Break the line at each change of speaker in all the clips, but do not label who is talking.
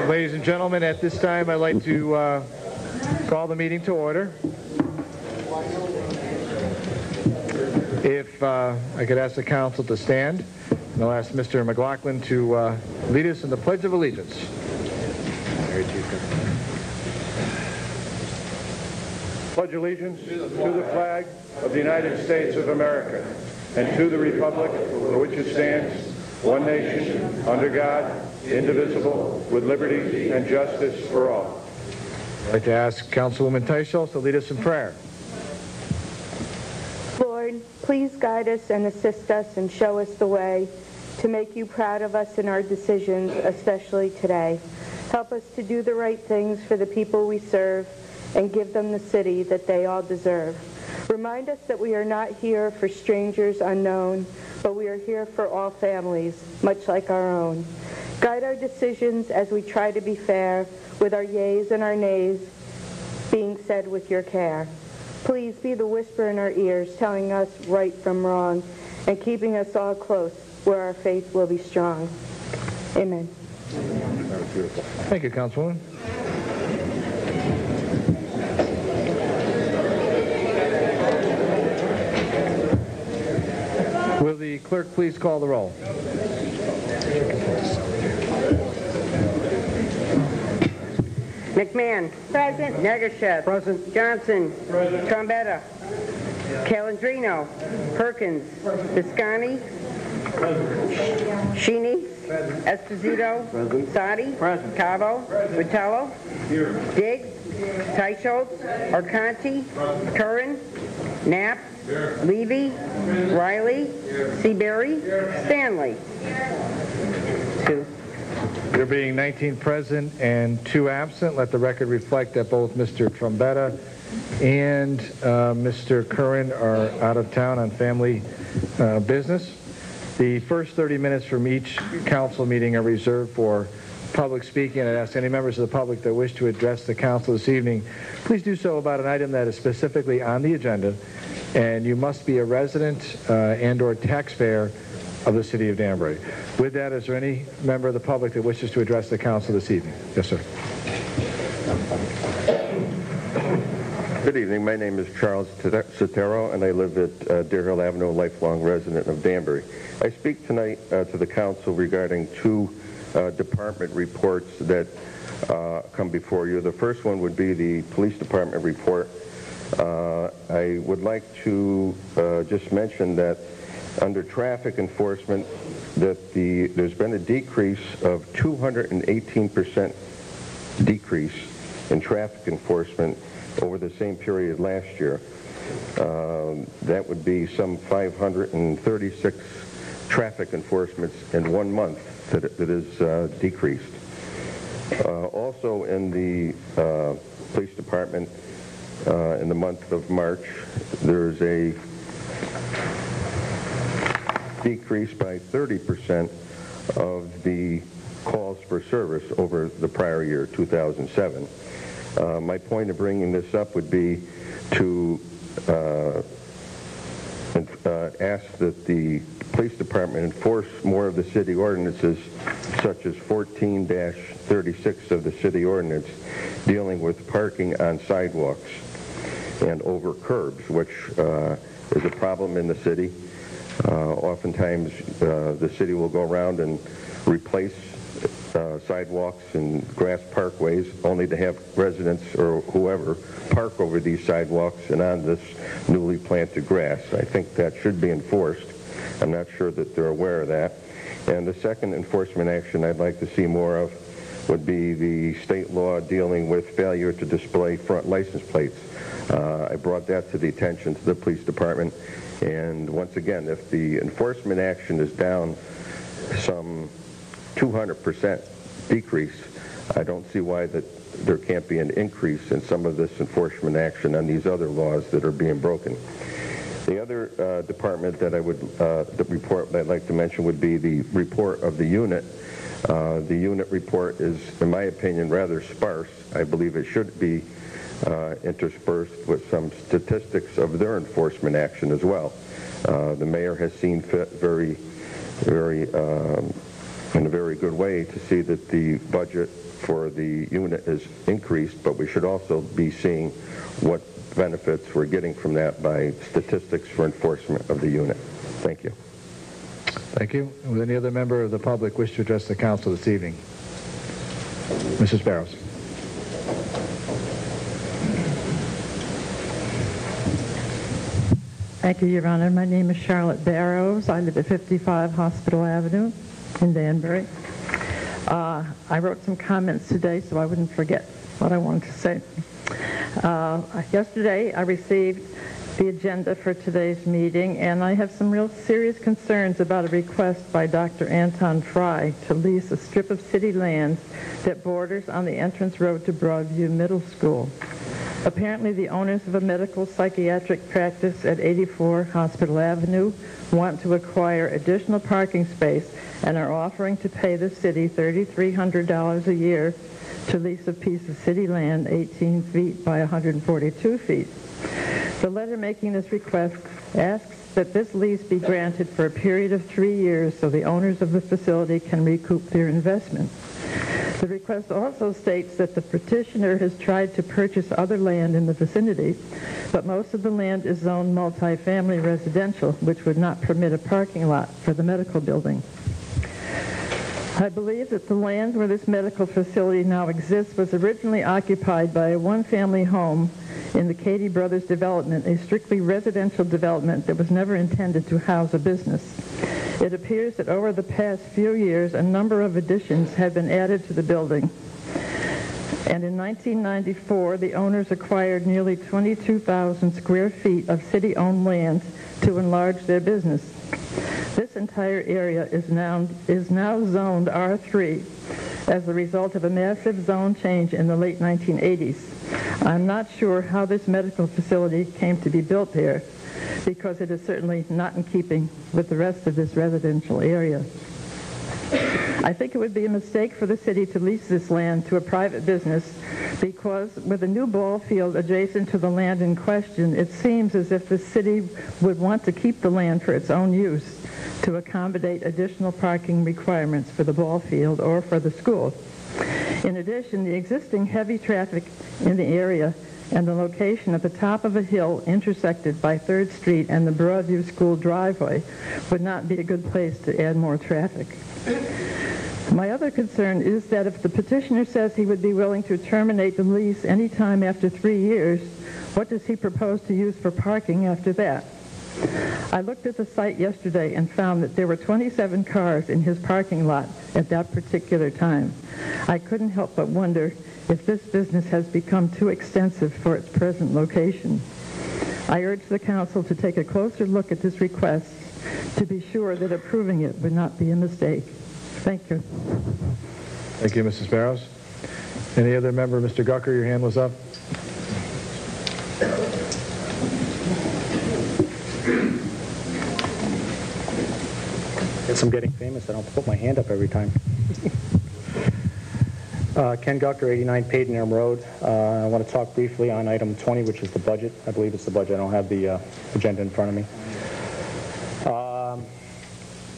Ladies and gentlemen, at this time I'd like to call the meeting to order. If I could ask the council to stand, and I'll ask Mr. McLaughlin to lead us in the Pledge of Allegiance. Pledge allegiance to the flag of the United States of America and to the republic for which it stands, one nation, under God, indivisible, with liberty and justice for all. I'd like to ask Councilwoman Teicholz to lead us in prayer.
Lord, please guide us and assist us and show us the way to make you proud of us in our decisions, especially today. Help us to do the right things for the people we serve and give them the city that they all deserve. Remind us that we are not here for strangers unknown, but we are here for all families, much like our own. Guide our decisions as we try to be fair, with our yeas and our nays being said with your care. Please be the whisper in our ears, telling us right from wrong, and keeping us all close where our faith will be strong. Amen.
Thank you, Councilwoman. Will the clerk please call the roll?
McMahon. Present. Negashev. Present. Johnson. Present. Trombetta. Calandrino. Perkins. Biscani. Sheeny. Esposito. Present. Sadi. Present. Cavo. Vitello. Here. Diggs. Teicholz. Arconti. Curran. Knapp. Here. Levy. Here. Riley. Here. Seabury. Here. Stanley. 2.
There being 19 present and 2 absent, let the record reflect that both Mr. Trombetta and Mr. Curran are out of town on family business. The first 30 minutes from each council meeting are reserved for public speaking. I'd ask any members of the public that wish to address the council this evening, please do so about an item that is specifically on the agenda, and you must be a resident and/or taxpayer of the city of Danbury. With that, is there any member of the public that wishes to address the council this evening? Yes, sir.
Good evening. My name is Charles Sotero, and I live at Deer Hill Avenue, a lifelong resident of Danbury. I speak tonight to the council regarding 2 department reports that come before you. The first one would be the police department report. I would like to just mention that under traffic enforcement, that there's been a decrease of 218% decrease in traffic enforcement over the same period last year. That would be some 536 traffic enforcements in 1 month that is decreased. Also in the police department, in the month of March, there's a decrease by 30% of the calls for service over the prior year, 2007. My point of bringing this up would be to ask that the police department enforce more of the city ordinances, such as 14-36 of the city ordinance dealing with parking on sidewalks and over curbs, which is a problem in the city. Oftentimes the city will go around and replace sidewalks and grass parkways only to have residents or whoever park over these sidewalks and on this newly planted grass. I think that should be enforced. I'm not sure that they're aware of that. And the second enforcement action I'd like to see more of would be the state law dealing with failure to display front license plates. I brought that to the attention to the police department. And once again, if the enforcement action is down some 200% decrease, I don't see why that there can't be an increase in some of this enforcement action on these other laws that are being broken. The other department that I would, the report that I'd like to mention would be the report of the unit. The unit report is, in my opinion, rather sparse. I believe it should be interspersed with some statistics of their enforcement action as well. The mayor has seen fit very in a very good way to see that the budget for the unit is increased, but we should also be seeing what benefits we're getting from that by statistics for enforcement of the unit. Thank you.
Thank you. Would any other member of the public wish to address the council this evening? Mrs. Barrows.
Thank you, Your Honor. My name is Charlotte Barrows. I live at 55 Hospital Avenue in Danbury. I wrote some comments today so I wouldn't forget what I wanted to say. Yesterday, I received the agenda for today's meeting, and I have some real serious concerns about a request by Dr. Anton Fry to lease a strip of city land that borders on the entrance road to Broadview Middle School. Apparently, the owners of a medical psychiatric practice at 84 Hospital Avenue want to acquire additional parking space and are offering to pay the city $3,300 a year to lease a piece of city land 18 feet by 142 feet. The letter making this request asks that this lease be granted for a period of 3 years so the owners of the facility can recoup their investment. The request also states that the petitioner has tried to purchase other land in the vicinity, but most of the land is zoned multifamily residential, which would not permit a parking lot for the medical building. I believe that the land where this medical facility now exists was originally occupied by a one-family home in the Cady Brothers development, a strictly residential development that was never intended to house a business. It appears that over the past few years, a number of additions have been added to the building. And in 1994, the owners acquired nearly 22,000 square feet of city-owned land to enlarge their business. This entire area is now zoned R3 as a result of a massive zone change in the late 1980s. I'm not sure how this medical facility came to be built there, because it is certainly not in keeping with the rest of this residential area. I think it would be a mistake for the city to lease this land to a private business, because with a new ball field adjacent to the land in question, it seems as if the city would want to keep the land for its own use to accommodate additional parking requirements for the ball field or for the school. In addition, the existing heavy traffic in the area and the location at the top of a hill intersected by 3rd Street and the Broadview School driveway would not be a good place to add more traffic. My other concern is that if the petitioner says he would be willing to terminate the lease any time after 3 years, what does he propose to use for parking after that? I looked at the site yesterday and found that there were 27 cars in his parking lot at that particular time. I couldn't help but wonder if this business has become too extensive for its present location. I urge the council to take a closer look at this request to be sure that approving it would not be a mistake. Thank you.
Thank you, Mrs. Barrows. Any other member? Mr. Gucker, your hand was up.
Guess I'm getting famous. I don't put my hand up every time. Ken Gucker, 89 Padenham Road. I want to talk briefly on item 20, which is the budget. I believe it's the budget. I don't have the agenda in front of me.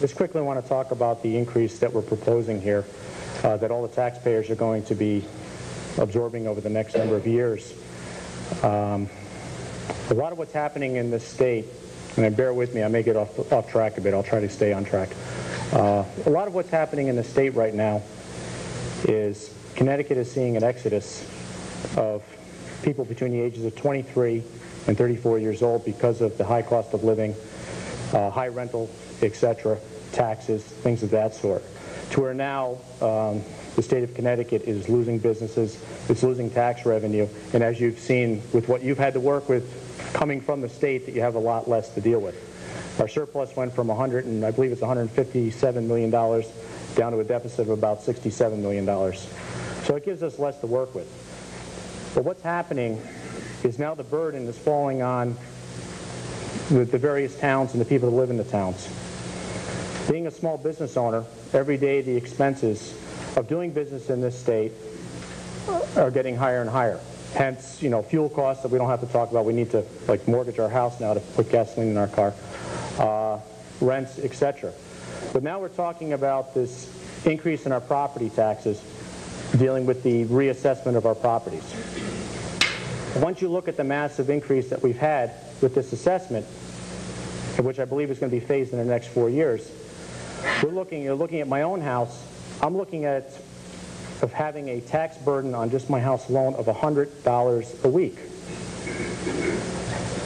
Just quickly want to talk about the increase that we're proposing here, that all the taxpayers are going to be absorbing over the next number of years. A lot of what's happening in this state, and bear with me, I may get off track a bit. I'll try to stay on track. A lot of what's happening in the state right now is Connecticut is seeing an exodus of people between the ages of 23 and 34 years old because of the high cost of living, high rental, etc., taxes, things of that sort. To where now the state of Connecticut is losing businesses, it's losing tax revenue, and as you've seen with what you've had to work with coming from the state, that you have a lot less to deal with. Our surplus went from I believe it's $157 million down to a deficit of about $67 million. So it gives us less to work with. But what's happening is now the burden is falling on the various towns and the people that live in the towns. Being a small business owner, every day the expenses of doing business in this state are getting higher and higher. Hence, fuel costs that we don't have to talk about. We need to mortgage our house now to put gasoline in our car, rents, etc. But now we're talking about this increase in our property taxes, dealing with the reassessment of our properties. Once you look at the massive increase that we've had with this assessment, which I believe is going to be phased in the next 4 years, you're looking at my own house. I'm looking at having a tax burden on just my house alone of $100 a week.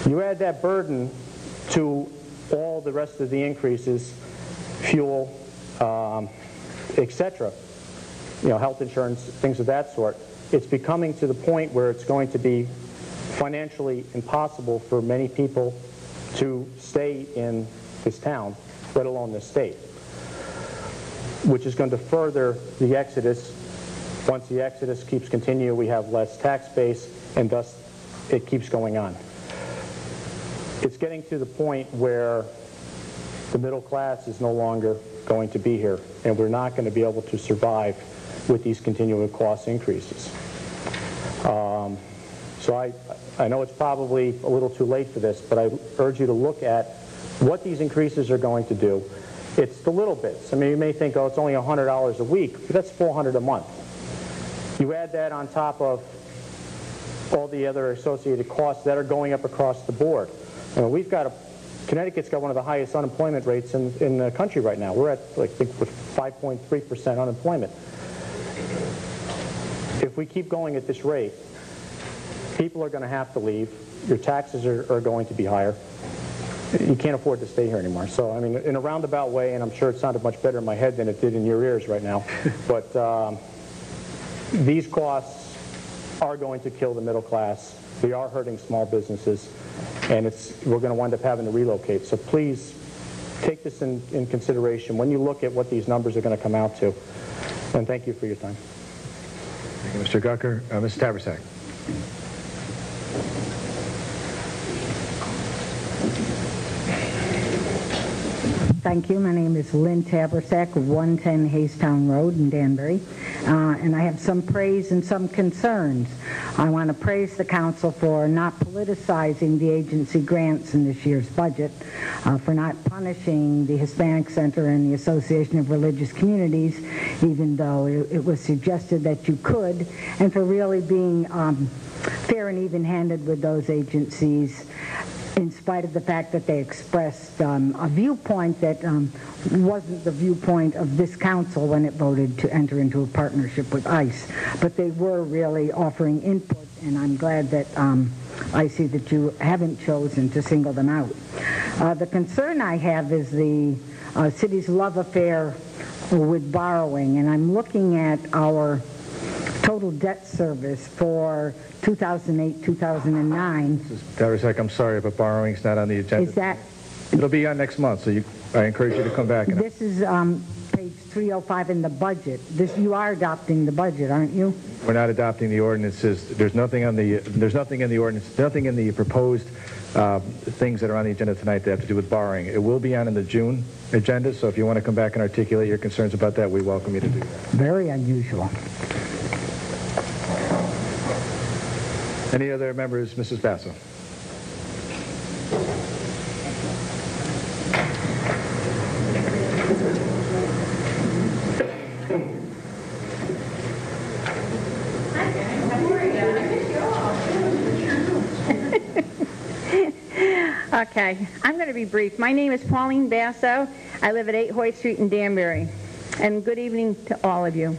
You add that burden to all the rest of the increases, fuel, etc., health insurance, things of that sort. It's becoming to the point where it's going to be financially impossible for many people to stay in this town, let alone this state, which is going to further the exodus. Once the exodus keeps continuing, we have less tax base, and thus it keeps going on. It's getting to the point where the middle class is no longer going to be here, and we're not going to be able to survive with these continual cost increases. So I know it's probably a little too late for this, but I urge you to look at what these increases are going to do. It's the little bits. I mean, you may think, oh, it's only $100 a week, but that's $400 a month. You add that on top of all the other associated costs that are going up across the board. Connecticut's got one of the highest unemployment rates in the country right now. We're at, I think, 5.3% unemployment. If we keep going at this rate, people are going to have to leave. Your taxes are going to be higher. You can't afford to stay here anymore. So, I mean, in a roundabout way, and I'm sure it sounded much better in my head than it did in your ears right now, but these costs are going to kill the middle class. They are hurting small businesses, and we're going to wind up having to relocate. So please take this in consideration when you look at what these numbers are going to come out to. And thank you for your time.
Thank you, Mr. Gucker. Mr. Tabersack.
Thank you. My name is Lynn Tabersack, 110 Haystown Road in Danbury. And I have some praise and some concerns. I want to praise the council for not politicizing the agency grants in this year's budget, for not punishing the Hispanic Center and the Association of Religious Communities, even though it was suggested that you could, and for really being fair and even-handed with those agencies, in spite of the fact that they expressed a viewpoint that wasn't the viewpoint of this council when it voted to enter into a partnership with ICE. But they were really offering input, and I'm glad that I see that you haven't chosen to single them out. The concern I have is the city's love affair with borrowing, and I'm looking at our total debt service for 2008-2009.
Mrs. Tabersack, I'm sorry, but borrowing's not on the agenda.
Is that?
It'll be on next month, so I encourage you to come back.
This is page 305 in the budget. You are adopting the budget, aren't you?
We're not adopting the ordinances. There's nothing in the ordinance, nothing in the proposed things that are on the agenda tonight that have to do with borrowing. It will be on in the June agenda, so if you want to come back and articulate your concerns about that, we welcome you to do that.
Very unusual.
Any other members? Mrs. Basso.
Okay, I'm going to be brief. My name is Pauline Basso. I live at 8 Hoyt Street in Danbury. And good evening to all of you.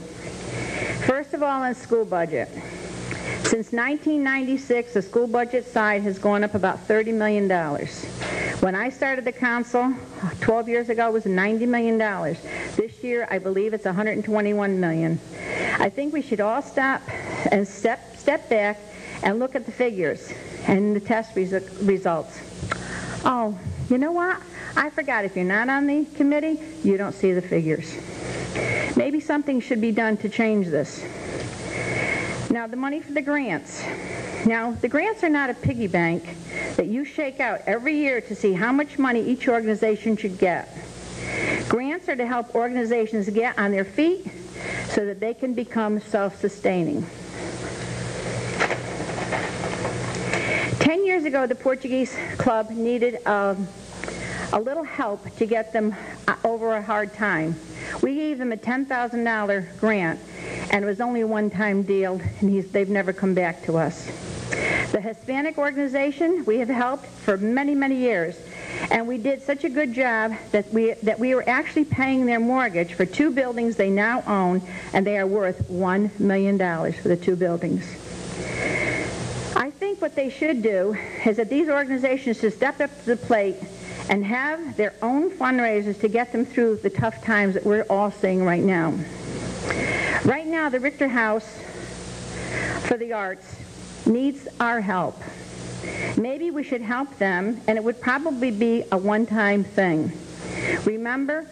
First of all, on school budget. Since 1996, the school budget side has gone up about $30 million. When I started the council 12 years ago, it was $90 million. This year, I believe it's $121 million. I think we should all stop and step back and look at the figures and the test results. Oh, you know what? I forgot, if you're not on the committee, you don't see the figures. Maybe something should be done to change this. Now, the money for the grants. Now, the grants are not a piggy bank that you shake out every year to see how much money each organization should get. Grants are to help organizations get on their feet so that they can become self-sustaining. 10 years ago, the Portuguese Club needed a little help to get them over a hard time. We gave them a $10,000 grant, and it was only a one-time deal, and they've never come back to us. The Hispanic organization we have helped for many, many years, and we did such a good job that we were actually paying their mortgage for 2 buildings they now own, and they are worth $1 million for the 2 buildings. I think what they should do is that these organizations should step up to the plate and have their own fundraisers to get them through the tough times that we're all seeing right now. Right now, the Richter House for the Arts needs our help. Maybe we should help them, and it would probably be a one-time thing. Remember,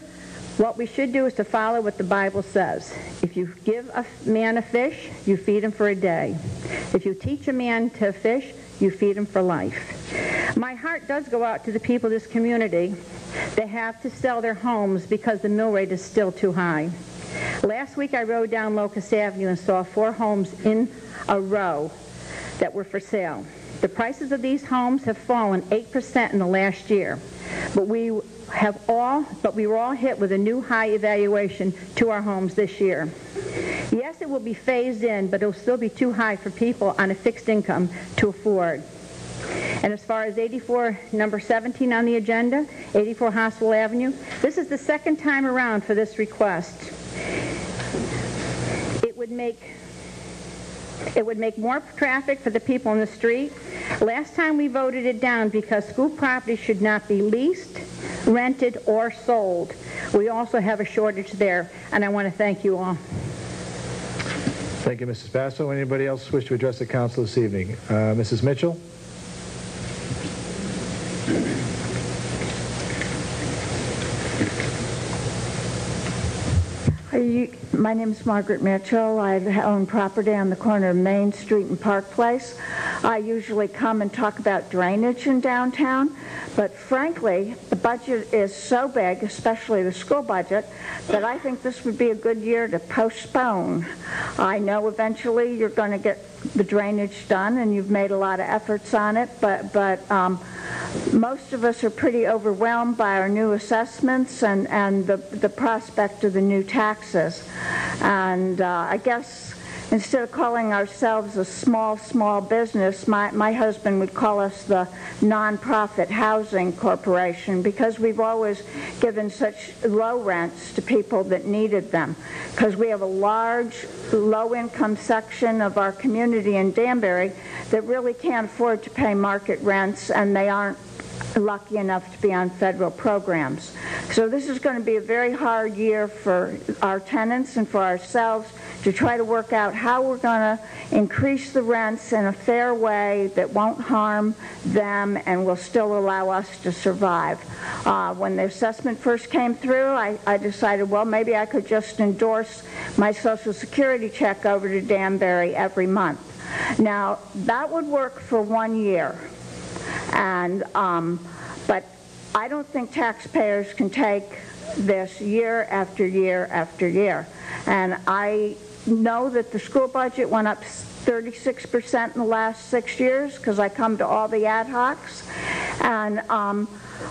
what we should do is to follow what the Bible says. If you give a man a fish, you feed him for a day. If you teach a man to fish, you feed him for life. My heart does go out to the people of this community that have to sell their homes because the mill rate is still too high. Last week I rode down Locust Avenue and saw 4 homes in a row that were for sale. The prices of these homes have fallen 8% in the last year, but we were all hit with a new high evaluation to our homes this year. Yes, it will be phased in, but it will still be too high for people on a fixed income to afford. And as far as 84, number 17 on the agenda, 84 Hospital Avenue, this is the second time around for this request. It would make more traffic for the people in the street. Last time we voted it down because school property should not be leased, rented, or sold. We also have a shortage there, and I want to thank you all.
Thank you, Mrs. Basso. Anybody else wish to address the council this evening? Mrs. Mitchell?
My name is Margaret Mitchell. I own property on the corner of Main Street and Park Place. I usually come and talk about drainage in downtown, but frankly, the budget is so big, especially the school budget, that I think this would be a good year to postpone. I know eventually you're going to get the drainage done, and you've made a lot of efforts on it, but most of us are pretty overwhelmed by our new assessments and the prospect of the new taxes. And I guess instead of calling ourselves a small business, my husband would call us the nonprofit housing corporation, because we've always given such low rents to people that needed them. Because we have a large low-income section of our community in Danbury that really can't afford to pay market rents, and they aren't lucky enough to be on federal programs. So this is going to be a very hard year for our tenants and for ourselves to try to work out how we're going to increase the rents in a fair way that won't harm them and will still allow us to survive. When the assessment first came through, I decided, well, maybe I could just endorse my Social Security check over to Danbury every month. Now, that would work for 1 year. And but I don't think taxpayers can take this year after year after year. And I know that the school budget went up 36% in the last 6 years, because I come to all the ad hocs. And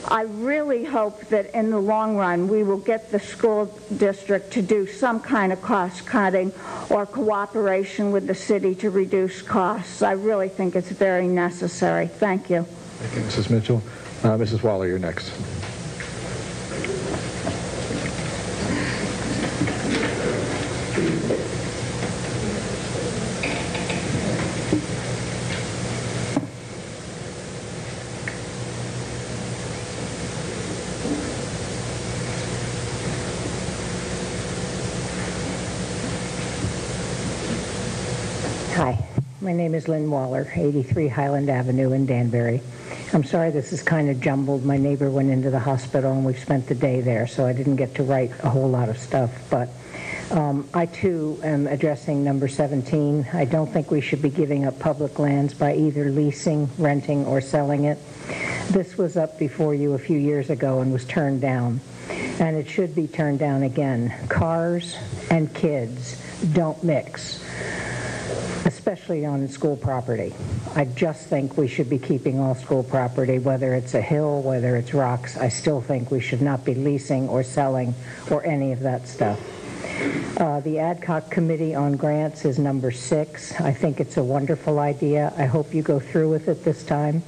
I really hope that in the long run we will get the school district to do some kind of cost cutting or cooperation with the city to reduce costs. I really think it's very necessary. Thank you.
Thank you, Mrs. Mitchell. Mrs. Waller, you're next.
Hi, my name is Lynn Waller, 83 Highland Avenue in Danbury. I'm sorry this is kind of jumbled. My neighbor went into the hospital and we've spent the day there, so I didn't get to write a whole lot of stuff. But I too am addressing number 17. I don't think we should be giving up public lands by either leasing, renting, or selling it. This was up before you a few years ago and was turned down. And it should be turned down again. Cars and kids don't mix. especially on school property. I just think we should be keeping all school property, whether it's a hill, whether it's rocks. I still think we should not be leasing or selling or any of that stuff. The ad hoc committee on grants is number 6. I think it's a wonderful idea. I hope you go through with it this time,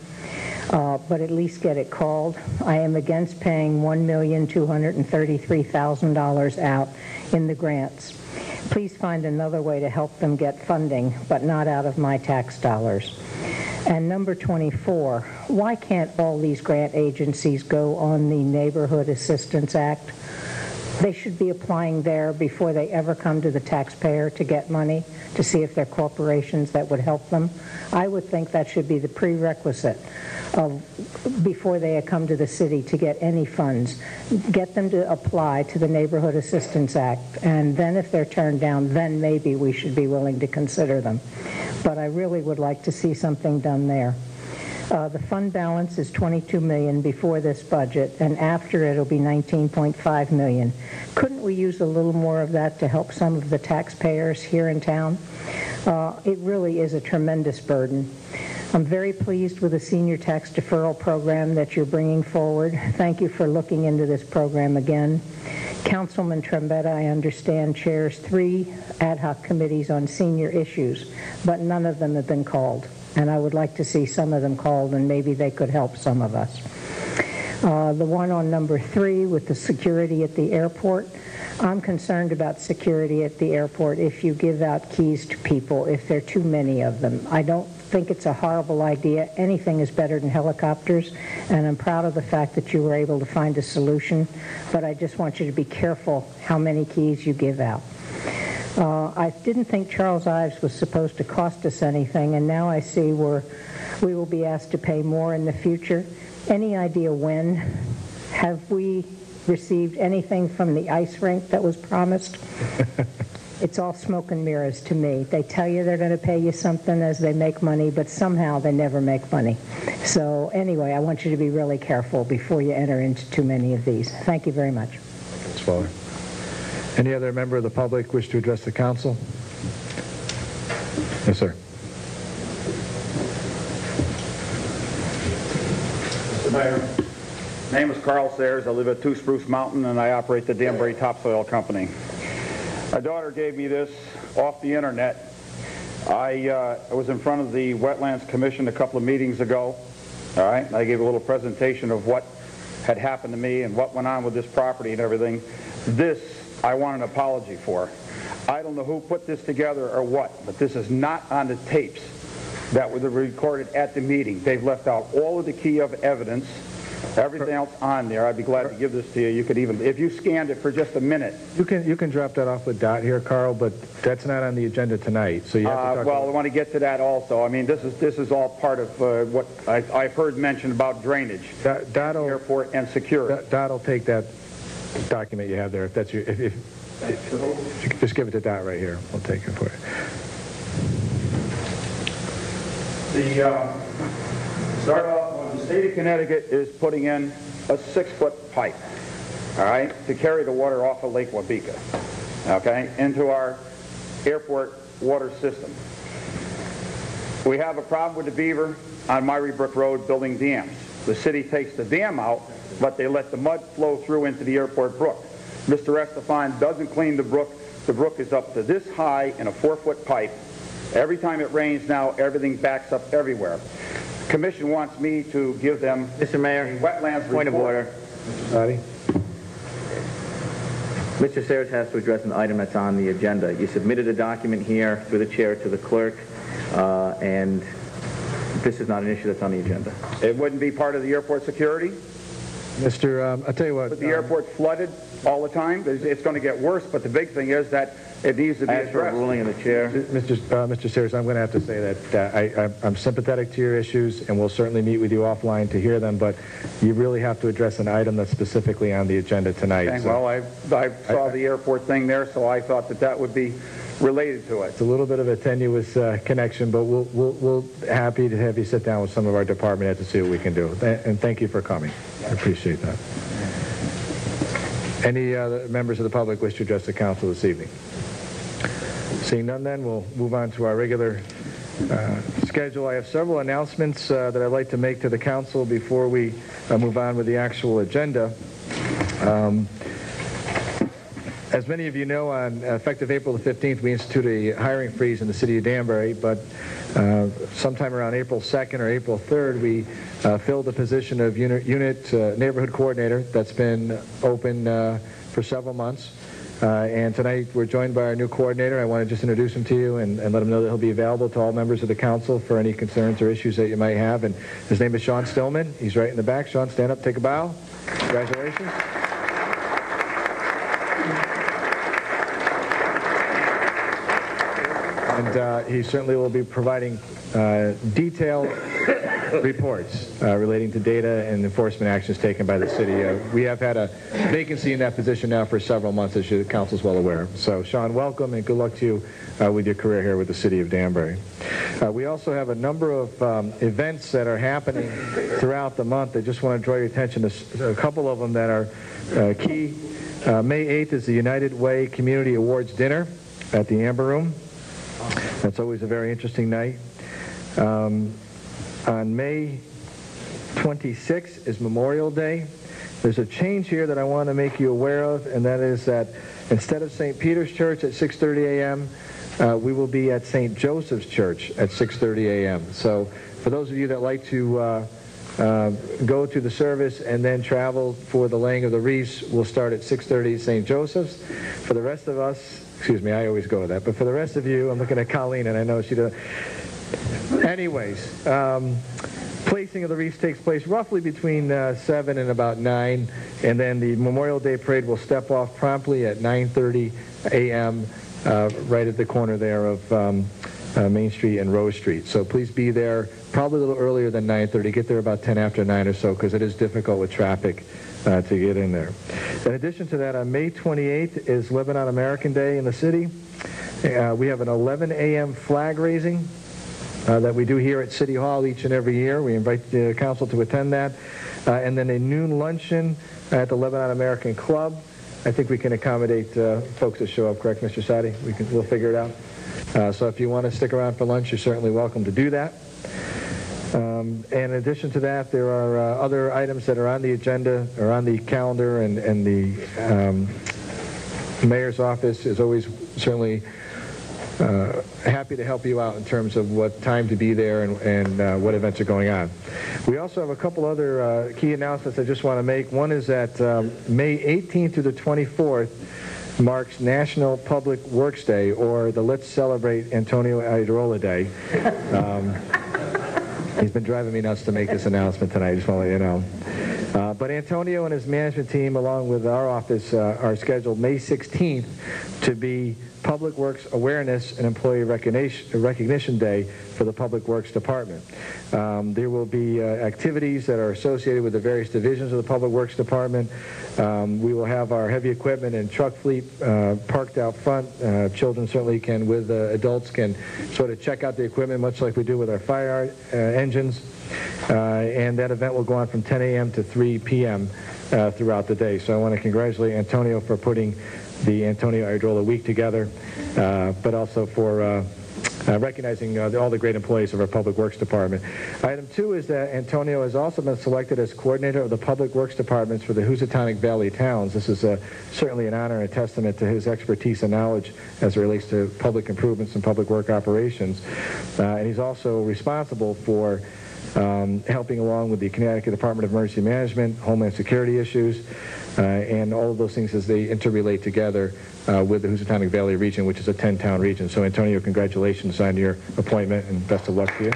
but at least get it called. I am against paying $1,233,000 out in the grants. Please find another way to help them get funding, but not out of my tax dollars. And number 24, why can't all these grant agencies go on the Neighborhood Assistance Act? They should be applying there before they ever come to the taxpayer to get money, to see if they're corporations that would help them. I would think that should be the prerequisite of before they come to the city to get any funds. Get them to apply to the Neighborhood Assistance Act, and then if they're turned down, then maybe we should be willing to consider them. But I really would like to see something done there. The fund balance is $22 million before this budget, and after it'll be $19.5 million. Couldn't we use a little more of that to help some of the taxpayers here in town? It really is a tremendous burden. I'm very pleased with the senior tax deferral program that you're bringing forward. Thank you for looking into this program again. Councilman Trombetta, I understand, chairs 3 ad hoc committees on senior issues, but none of them have been called. And I would like to see some of them called, and maybe they could help some of us. The one on number 3 with the security at the airport, I'm concerned about security at the airport if you give out keys to people, if there are too many of them. I don't think it's a horrible idea. Anything is better than helicopters, and I'm proud of the fact that you were able to find a solution, but I just want you to be careful how many keys you give out. I didn't think Charles Ives was supposed to cost us anything, and now I see we will be asked to pay more in the future. Any idea when? Have we received anything from the ice rink that was promised? It's all smoke and mirrors to me. They tell you they're going to pay you something as they make money, but somehow they never make money. So anyway, I want you to be really careful before you enter into too many of these. Thank you very much.
Ms. Fuller. Any other member of the public wish to address the council? Yes, sir.
Mr. Mayor, my name is Carl Sayers. I live at 2 Spruce Mountain, and I operate the Danbury Topsoil Company. My daughter gave me this off the internet. I was in front of the Wetlands Commission a couple of meetings ago. All right, I gave a little presentation of what had happened to me and what went on with this property and everything. This I want an apology for. I don't know who put this together or what, but this is not on the tapes that were recorded at the meeting. They've left out all of the key of evidence, everything else on there. I'd be glad to give this to you. You could even, if you scanned it for just a minute.
You can drop that off with Dot here, Carl, but that's not on the agenda tonight. So you have to talk
well, I want to get to that also. I mean, this is all part of what I've heard mentioned about drainage, airport, and security.
Dot will take that document you have there. If that's your, if you could just give it to Dot right here, we'll take it for you.
Start off, the state of Connecticut is putting in a 6-foot pipe, all right, to carry the water off of Lake Wabeeka, okay, into our airport water system. We have a problem with the beaver on Myrie Brook Road building dams. The city takes the dam out, but they let the mud flow through into the airport brook. Mr. Estefan doesn't clean the brook. The brook is up to this high in a 4-foot pipe. Every time it rains now, everything backs up everywhere. The commission wants me to give them
Mr. Mayor,
wetlands
point of order.
Dottie?
Mr. Sayers has to address an item that's on the agenda. You submitted a document here through the chair to the clerk, and this is not an issue that's on the agenda.
It wouldn't be part of the airport security?
Mr. I'll tell you what.
But the airport's flooded all the time. It's going to get worse, but the big thing is that it needs to be
addressed. For a ruling in the chair.
Mr. Sayers, I'm going to have to say that I'm sympathetic to your issues, and we'll certainly meet with you offline to hear them, but you really have to address an item that's specifically on the agenda tonight.
Okay,
so.
well, I saw the airport thing there, so I thought that would be related to it.
It's a little bit of a tenuous connection, but we'll happy to have you sit down with some of our department heads to see what we can do. And thank you for coming. I appreciate that. Any other members of the public wish to address the council this evening? Seeing none then, we'll move on to our regular schedule. I have several announcements that I'd like to make to the council before we move on with the actual agenda. As many of you know, on effective April the 15th, we instituted a hiring freeze in the city of Danbury, but sometime around April 2nd or April 3rd, we filled the position of neighborhood coordinator that's been open for several months. And tonight we're joined by our new coordinator. I want to just introduce him to you and let him know that he'll be available to all members of the council for any concerns or issues that you might have. And his name is Sean Stillman. He's right in the back. Sean, stand up, take a bow. Congratulations. And he certainly will be providing detailed reports relating to data and enforcement actions taken by the city. We have had a vacancy in that position now for several months, as the council is well aware. So, Sean, welcome and good luck to you with your career here with the city of Danbury. We also have a number of events that are happening throughout the month. I just want to draw your attention to a couple of them that are key. May 8th is the United Way Community Awards Dinner at the Amber Room. That's always a very interesting night. On May 26th is Memorial Day. There's a change here that I want to make you aware of, and that is that instead of St. Peter's Church at 6:30 a.m., we will be at St. Joseph's Church at 6:30 a.m. So for those of you that like to go to the service and then travel for the laying of the wreaths, we'll start at 6:30 at St. Joseph's. For the rest of us, excuse me, I always go with that, but for the rest of you, I'm looking at Colleen, and I know she doesn't. Anyways, placing of the wreaths takes place roughly between 7 and about 9, and then the Memorial Day Parade will step off promptly at 9:30 a.m. Right at the corner there of Main Street and Rose Street. So please be there probably a little earlier than 9:30. Get there about 10 after 9 or so, because it is difficult with traffic to get in there. In addition to that, on May 28th is Lebanon American Day in the city. We have an 11 a.m. flag raising that we do here at City Hall each and every year. We invite the council to attend that. And then a noon luncheon at the Lebanon American Club. I think we can accommodate folks that show up, correct, Mr. Sadi? We'll figure it out. So if you want to stick around for lunch, you're certainly welcome to do that. And in addition to that, there are other items that are on the agenda or on the calendar, and the mayor's office is always certainly happy to help you out in terms of what time to be there and what events are going on. We also have a couple other key announcements I just want to make. One is that May 18th through the 24th marks National Public Works Day, or the Let's Celebrate Antonio Iadrola Day. He's been driving me nuts to make this announcement tonight, I just want to let you know. But Antonio and his management team, along with our office, are scheduled May 16th to be Public Works Awareness and Employee Recognition Day for the Public Works Department. There will be activities that are associated with the various divisions of the Public Works Department. We will have our heavy equipment and truck fleet parked out front. Children certainly can, with adults, can sort of check out the equipment, much like we do with our fire engines. And that event will go on from 10 a.m. to 3 p.m. Throughout the day. So I want to congratulate Antonio for putting the Antonio Iadrola Week together, but also for recognizing all the great employees of our Public Works Department. Item 2 is that Antonio has also been selected as coordinator of the Public Works Departments for the Housatonic Valley towns. This is certainly an honor and a testament to his expertise and knowledge as it relates to public improvements and public work operations. And he's also responsible for helping along with the Connecticut Department of Emergency Management, Homeland Security issues, and all of those things as they interrelate together with the Housatonic Valley region, which is a 10-town region. So, Antonio, congratulations on your appointment, and best of luck to you.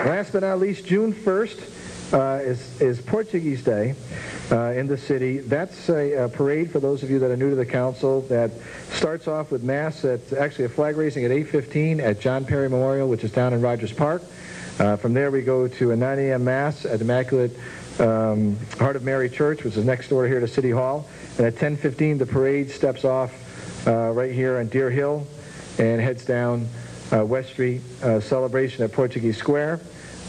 Last but not least, June 1st is Portuguese Day in the city. That's a parade, for those of you that are new to the council, that starts off with Mass at, actually a flag raising at 8:15 at John Perry Memorial, which is down in Rogers Park. From there we go to a 9 a.m. Mass at Immaculate Heart of Mary Church, which is next door here to City Hall. And at 10:15 the parade steps off right here on Deer Hill and heads down West Street. Celebration at Portuguese Square.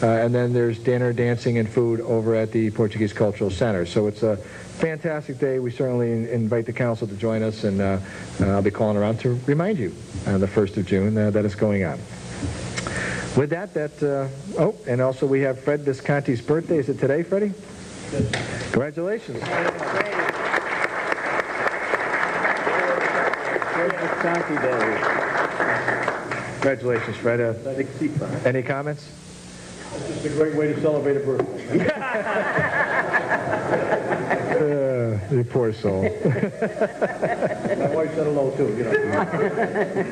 and then there's dinner, dancing, and food over at the Portuguese Cultural Center. So it's a fantastic day. We certainly invite the council to join us, and I'll be calling around to remind you on the 1st of June that it's going on. With that, oh, and also we have Fred Visconti's birthday. Is it today, Freddie? Yes. Congratulations.
Fred Visconti Day.
Congratulations, Fred. Any comments?
It's just a great way to celebrate a birthday.
You poor soul.
My wife said hello, too, you know.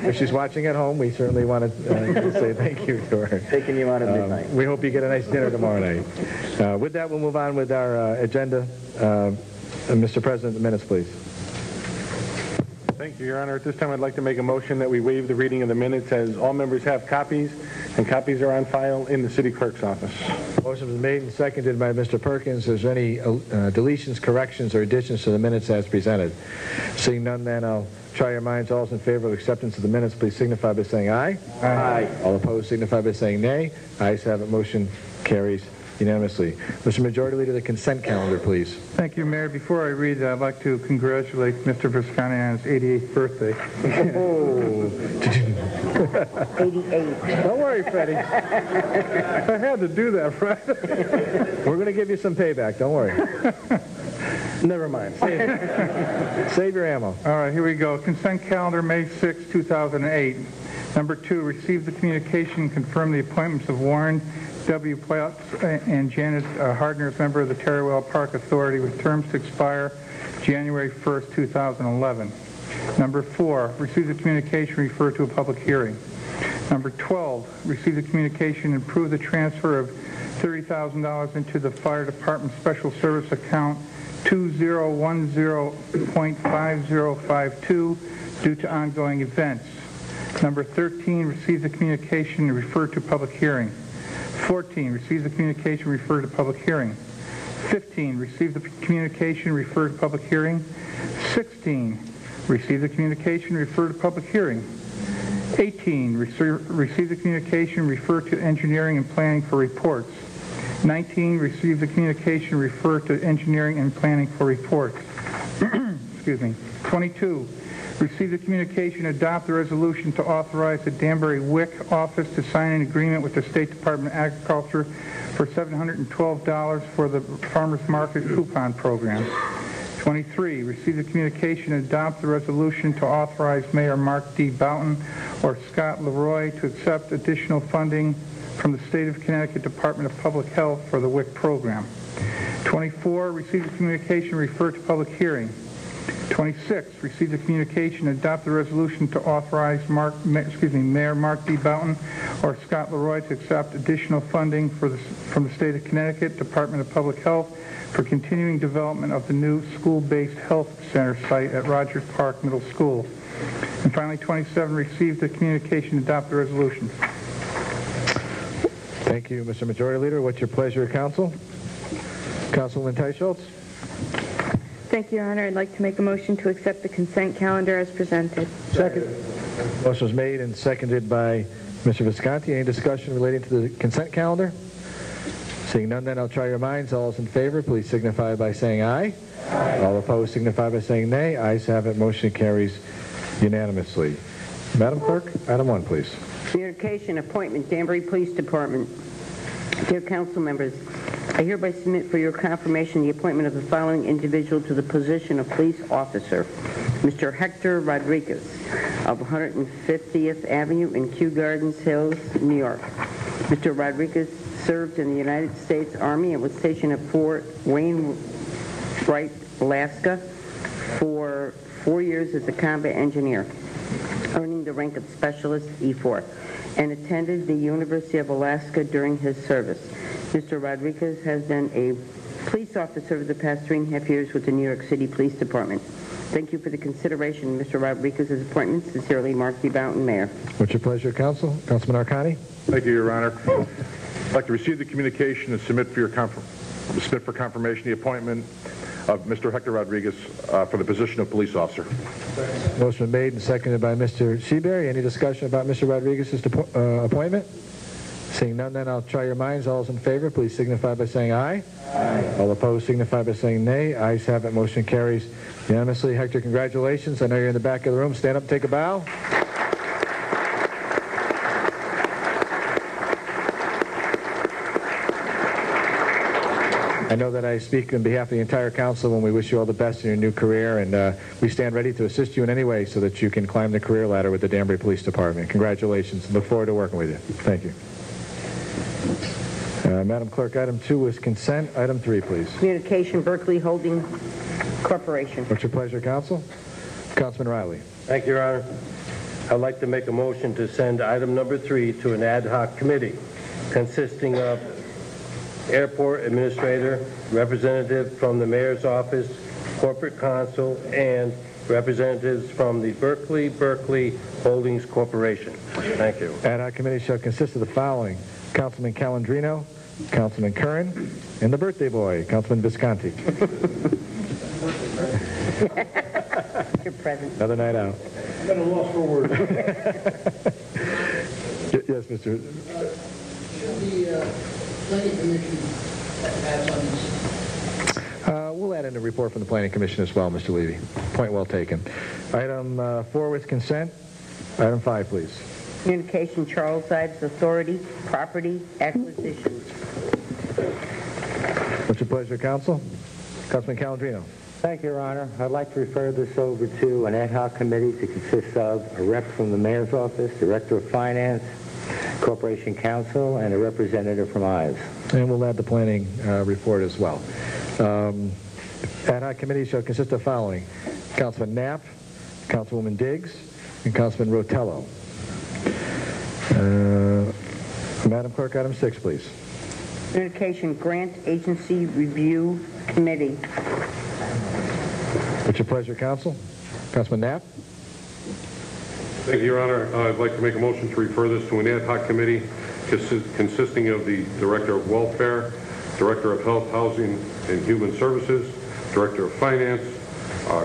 If she's watching at home, we certainly want to say thank you to her.
Taking you out at midnight.
We hope you get a nice dinner tomorrow night. With that, we'll move on with our agenda. Mr. President, the minutes, please.
Thank you, Your Honor. At this time, I'd like to make a motion that we waive the reading of the minutes as all members have copies, and copies are on file in the city clerk's office.
Motion was made and seconded by Mr. Perkins. Is there any deletions, corrections, or additions to the minutes as presented? Seeing none, then I'll try your minds. All those in favor of acceptance of the minutes, please signify by saying aye.
Aye.
All opposed signify by saying nay. Ayes have it. Motion carries unanimously. Mr. Majority Leader, the consent calendar, please.
Thank you, Mayor. Before I read that, I'd like to congratulate Mr. Visconti on his 88th birthday.
Oh.
88.
Don't worry, Freddie.
I had to do that, Fred.
We're going to give you some payback. Don't worry.
Never mind.
Save your ammo.
All right, here we go. Consent calendar, May 6, 2008. Number 2, receive the communication and confirm the appointments of Warren W. Platts and Janet Hardner as member of the Terrywell Park Authority with terms to expire January 1st, 2011. Number 4, receive the communication, refer to a public hearing. Number 12, receive the communication and approve the transfer of $30,000 into the Fire Department Special Service Account 2010.5052 due to ongoing events. Number 13, receive the communication and refer to public hearing. 14, receive the communication, refer to public hearing. 15, receive the communication, refer to public hearing. 16, receive the communication, refer to public hearing. 18, receive the communication, refer to engineering and planning for reports. 19, receive the communication, refer to engineering and planning for reports. Excuse me. 22, receive the communication, adopt the resolution to authorize the Danbury WIC office to sign an agreement with the State Department of Agriculture for $712 for the Farmers Market Coupon Program. 23, receive the communication, adopt the resolution to authorize Mayor Mark D. Boughton or Scott Leroy to accept additional funding from the State of Connecticut Department of Public Health for the WIC program. 24, receive the communication, refer to public hearing. 26, receive the communication, adopt the resolution to authorize Mayor Mark D. Boughton or Scott Leroy to accept additional funding from the State of Connecticut Department of Public Health for continuing development of the new school-based health center site at Rogers Park Middle School. And finally, 27, receive the communication, adopt the resolution.
Thank you, Mr. Majority Leader. What's your pleasure, Council? Councilwoman Teicholz?
Thank you, Your Honor. I'd like to make a motion to accept the consent calendar as presented.
Second. Motion was made and seconded by Mr. Visconti. Any discussion relating to the consent calendar? Seeing none, then I'll try your minds. All those in favor, please signify by saying aye. Aye. All opposed signify by saying nay. Ayes have it. Motion carries unanimously. Madam Clerk, item 1, please.
Communication, appointment, Danbury Police Department. Dear council members, I hereby submit for your confirmation the appointment of the following individual to the position of police officer. Mr. Hector Rodriguez of 150th Avenue in Kew Gardens Hills, New York. Mr. Rodriguez served in the United States Army and was stationed at Fort Wainwright, Alaska for 4 years as a combat engineer, earning the rank of Specialist E4, and attended the University of Alaska during his service. Mr. Rodriguez has been a police officer for the past 3.5 years with the New York City Police Department. Thank you for the consideration of Mr. Rodriguez's appointment. Sincerely, Mark D. Boughton, Mayor.
What's your pleasure, Council? Councilman Arcani?
Thank you, Your Honor. I'd like to receive the communication and submit for confirmation the appointment of Mr. Hector Rodriguez for the position of police officer.
Motion made and seconded by Mr. Seabury. Any discussion about Mr. Rodriguez's appointment? Seeing none, then I'll try your minds. All those in favor, please signify by saying aye. Aye. All opposed signify by saying nay. Ayes have it. Motion carries unanimously. Hector, congratulations. I know you're in the back of the room. Stand up, take a bow. I know that I speak on behalf of the entire council when we wish you all the best in your new career, and we stand ready to assist you in any way so that you can climb the career ladder with the Danbury Police Department. Congratulations. Look forward to working with you. Thank you. Madam Clerk, item 2 was consent. Item 3, please.
Communication Berkeley Holding Corporation.
What's your pleasure, Council? Councilman Riley.
Thank you, Your Honor. I'd like to make a motion to send item number 3 to an ad hoc committee consisting of airport administrator, representative from the mayor's office, corporate counsel, and representatives from the Berkeley Holdings Corporation. Thank you.
Ad hoc committee shall consist of the following: Councilman Calandrino, Councilman Curran, and the birthday boy, Councilman Visconti.
Your present.
Another night out.
I'm at a loss for words.
Yes, Mr.
The Planning Commission has on this.
We'll add in a report from the Planning Commission as well, Mr. Levy. Point well taken. Item 4 with consent. Item 5, please.
Communication Charles Ives Authority Property Acquisition.
What's your pleasure, Council? Councilman Calandrino.
Thank you, Your Honor. I'd like to refer this over to an ad hoc committee to consist of a rep from the mayor's office, director of finance, corporation counsel, and a representative from Ives.
And we'll add the planning report as well. Ad hoc committee shall consist of following: Councilman Knapp, Councilwoman Diggs, and Councilman Rotello. Madam Clerk, item 6, please.
Communication Grant Agency Review Committee.
What's your pleasure, Council? Councilman Knapp?
Thank you, Your Honor. I'd like to make a motion to refer this to an ad hoc committee consisting of the Director of Welfare, Director of Health, Housing, and Human Services, Director of Finance,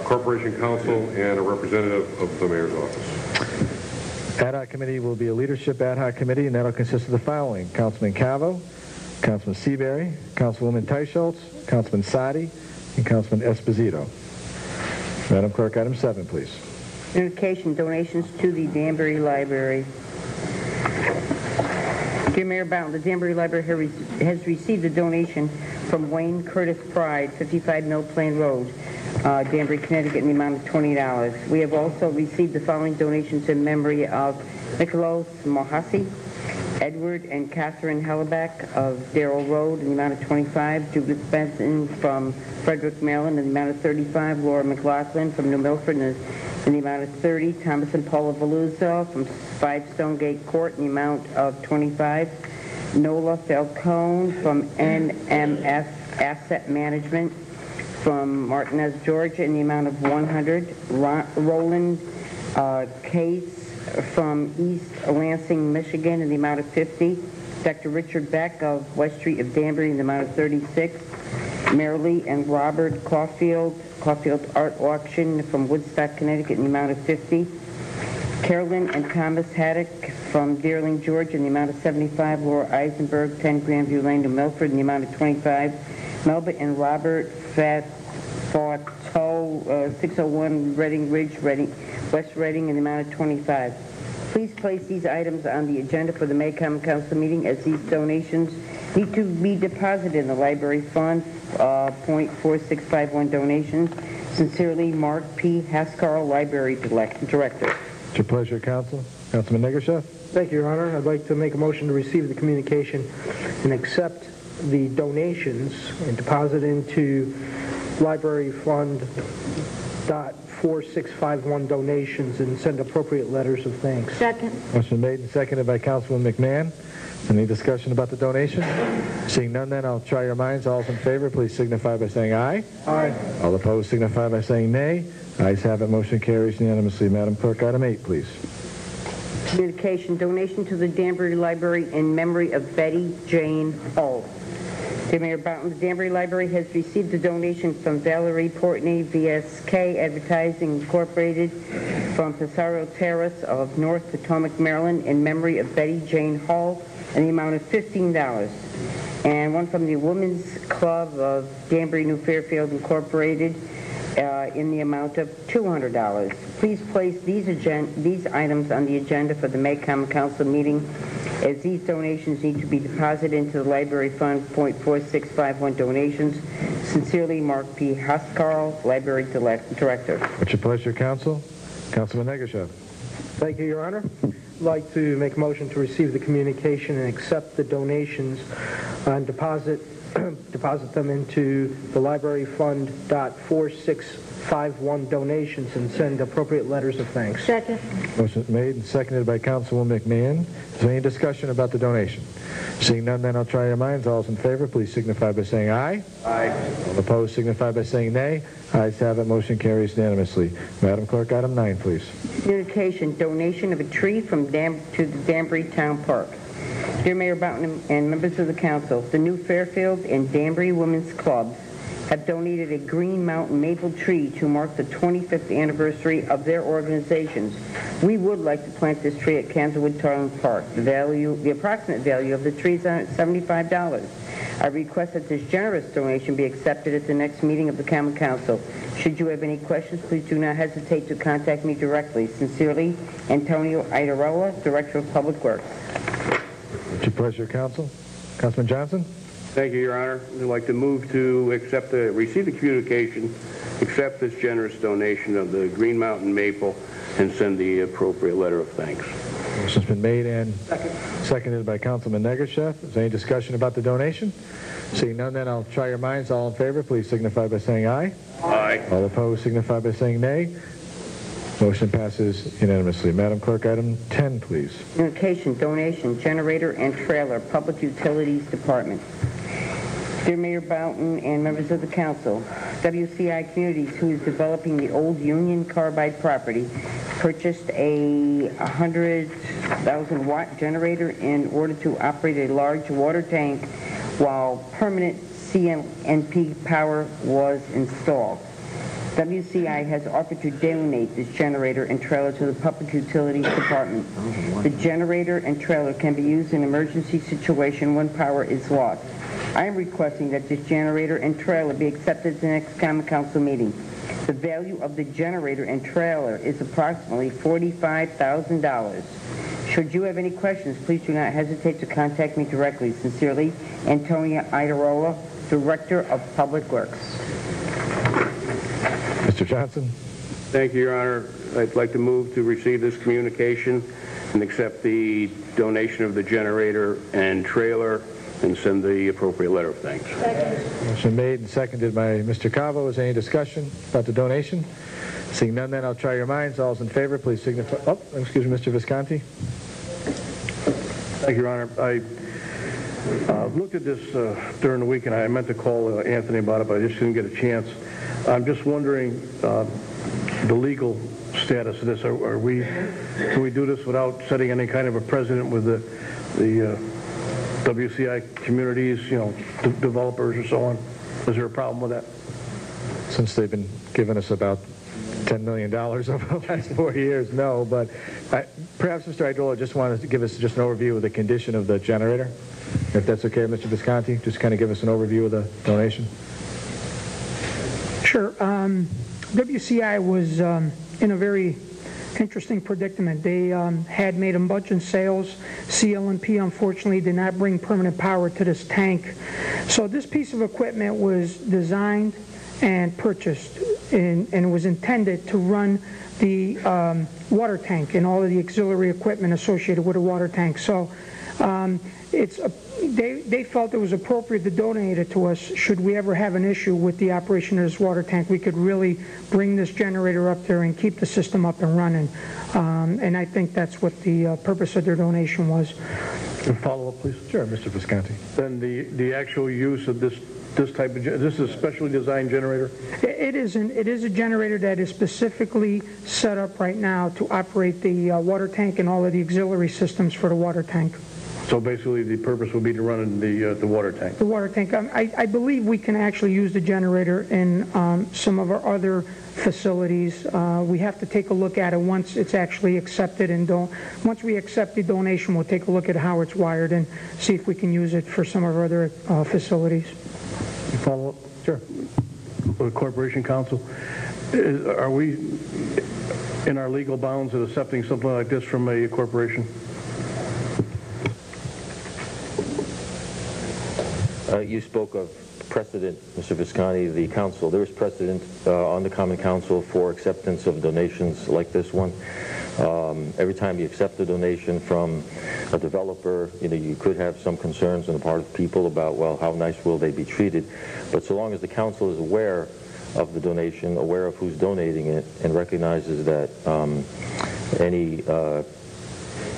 Corporation Counsel, and a representative of the Mayor's Office.
Ad hoc committee will be a leadership ad hoc committee, and that'll consist of the following: Councilman Cavo, Councilman Seabury, Councilwoman Teicholz, Councilman Sadi, and Councilman Esposito. Madam Clerk, item 7, please.
Communication donations to the Danbury Library. Dear Mayor Bowden, the Danbury Library has received a donation from Wayne Curtis Pride, 55 Mill Plain Road, Danbury, Connecticut, in the amount of $20. We have also received the following donations in memory of Nicholas Mohasi, Edward and Catherine Helleback of Darrell Road in the amount of $25, Judith Benson from Frederick, Maryland in the amount of $35, Laura McLaughlin from New Milford in the amount of $30, Thomas and Paula Valuzzo from 5 Stonegate Court in the amount of $25, Nola Falcone from NMF Asset Management from Martinez, Georgia in the amount of $100, Roland Case from East Lansing, Michigan in the amount of $50, Dr. Richard Beck of West Street of Danbury in the amount of $36, Marilee and Robert Caulfield Art Auction from Woodstock, Connecticut in the amount of $50, Carolyn and Thomas Haddock from Dearling, Georgia in the amount of $75, Laura Eisenberg, 10 Grandview Lane, New Milford in the amount of $25, Melba and Robert Fato, 601 Reading Ridge, West Reading in the amount of $25. Please place these items on the agenda for the May Common Council meeting, as these donations need to be deposited in the library fund. .4651 donations. Sincerely, Mark P. Hascarl, Library Director.
It's your pleasure, Council. Councilman Negreshev.
Thank you, Your Honor. I'd like to make a motion to receive the communication and accept the donations and deposit into library fund .4651 donations and send appropriate letters of thanks.
Second.
Motion made and seconded by Councilwoman McMahon. Any discussion about the donation? Seeing none, then I'll try your minds. All in favor, please signify by saying aye.
Aye.
All opposed signify by saying nay. Ayes have it. Motion carries unanimously. Madam Clerk, item 8, please.
Communication donation to the Danbury Library in memory of Betty Jane Hull. Dear Mayor Boughton, the Danbury Library has received a donation from Valerie Portney, VSK Advertising Incorporated, from Pissarro Terrace of North Potomac, Maryland, in memory of Betty Jane Hall, in the amount of $15. And one from the Women's Club of Danbury, New Fairfield Incorporated, in the amount of $200. Please place these items on the agenda for the May Common Council meeting, as these donations need to be deposited into the Library Fund .4651 donations. Sincerely, Mark P. Hoskarl, Library Director.
What's your pleasure, Council? Councilman Negushev.
Thank you, Your Honor. I'd like to make a motion to receive the communication and accept the donations and deposit them into the Library Fund .4651 donations and send appropriate letters of thanks.
Second.
Motion made and seconded by Councilwoman McMahon. Is there any discussion about the donation? Seeing none, then I'll try your minds. All those in favor, please signify by saying aye.
Aye.
All opposed, signify by saying nay. Ayes have it. Motion carries unanimously. Madam Clerk, item 9, please.
Communication, donation of a tree to the Danbury Town Park. Dear Mayor Boughton and members of the council, the New Fairfield and Danbury Women's Clubs have donated a green mountain maple tree to mark the 25th anniversary of their organizations. We would like to plant this tree at Kansaswood Town Park. The approximate value of the tree is $75. I request that this generous donation be accepted at the next meeting of the Common Council. Should you have any questions, please do not hesitate to contact me directly. Sincerely, Antonio Idarola, Director of Public Works.
What's your pleasure, Council? Councilman Johnson?
Thank you, Your Honor. I'd like to move to receive the communication, accept this generous donation of the Green Mountain Maple, and send the appropriate letter of thanks.
Motion's been made and seconded by Councilman Negushev. Is there any discussion about the donation? Seeing none, then I'll try your minds. All in favor, please signify by saying aye.
Aye.
All opposed, signify by saying nay. Motion passes unanimously. Madam Clerk, item 10, please.
Communication, donation, generator and trailer, Public Utilities Department. Dear Mayor Boughton and members of the council, WCI Communities, who is developing the old Union Carbide property, purchased a 100,000-watt generator in order to operate a large water tank while permanent CMP power was installed. WCI has offered to donate this generator and trailer to the Public Utilities Department. The generator and trailer can be used in an emergency situation when power is lost. I am requesting that this generator and trailer be accepted at the next Common Council meeting. The value of the generator and trailer is approximately $45,000. Should you have any questions, please do not hesitate to contact me directly. Sincerely, Antonia Idarola, Director of Public Works.
Mr. Johnson?
Thank you, Your Honor. I'd like to move to receive this communication and accept the donation of the generator and trailer and send the appropriate letter of thanks.
Motion made and seconded by Mr. Cavo. Is there any discussion about the donation? Seeing none, then I'll try your minds. All those in favor, please signify. Oh, excuse me, Mr. Visconti.
Thank you, Your Honor. I looked at this during the week, and I meant to call Anthony about it, but I just didn't get a chance. I'm just wondering the legal status of this. Can we do this without setting any kind of a precedent with the WCI communities, developers or so on? Is there a problem with that?
Since they've been giving us about $10 million over the last 4 years, no. But perhaps Mr. Idola just wanted to give us just an overview of the condition of the generator, if that's okay, Mr. Visconti. Just kind of give us an overview of the donation.
Sure. WCI was in a very interesting predicament. They had made a bunch of sales. CL&P unfortunately did not bring permanent power to this tank. So this piece of equipment was designed and purchased and was intended to run the water tank and all of the auxiliary equipment associated with a water tank. So they felt it was appropriate to donate it to us. Should we ever have an issue with the operation of this water tank, we could really bring this generator up there and keep the system up and running. And I think that's what the purpose of their donation was.
Can follow up, please?
Sure, Mr. Visconti.
Then the actual use of this type of this is a specially designed generator?
It isn't. It is a generator that is specifically set up right now to operate the water tank and all of the auxiliary systems for the water tank.
So basically, the purpose would be to run in the water tank.
The water tank. I believe we can actually use the generator in some of our other facilities. We have to take a look at it once it's actually accepted, and once we accept the donation, we'll take a look at how it's wired and see if we can use it for some of our other facilities.
You follow up? Sure. The Corporation Counsel, are we in our legal bounds of accepting something like this from a corporation?
You spoke of precedent, Mr. Visconti, the council. There is precedent on the Common Council for acceptance of donations like this one. Every time you accept a donation from a developer, you could have some concerns on the part of people about, well, how nice will they be treated? But so long as the council is aware of the donation, aware of who's donating it, and recognizes that any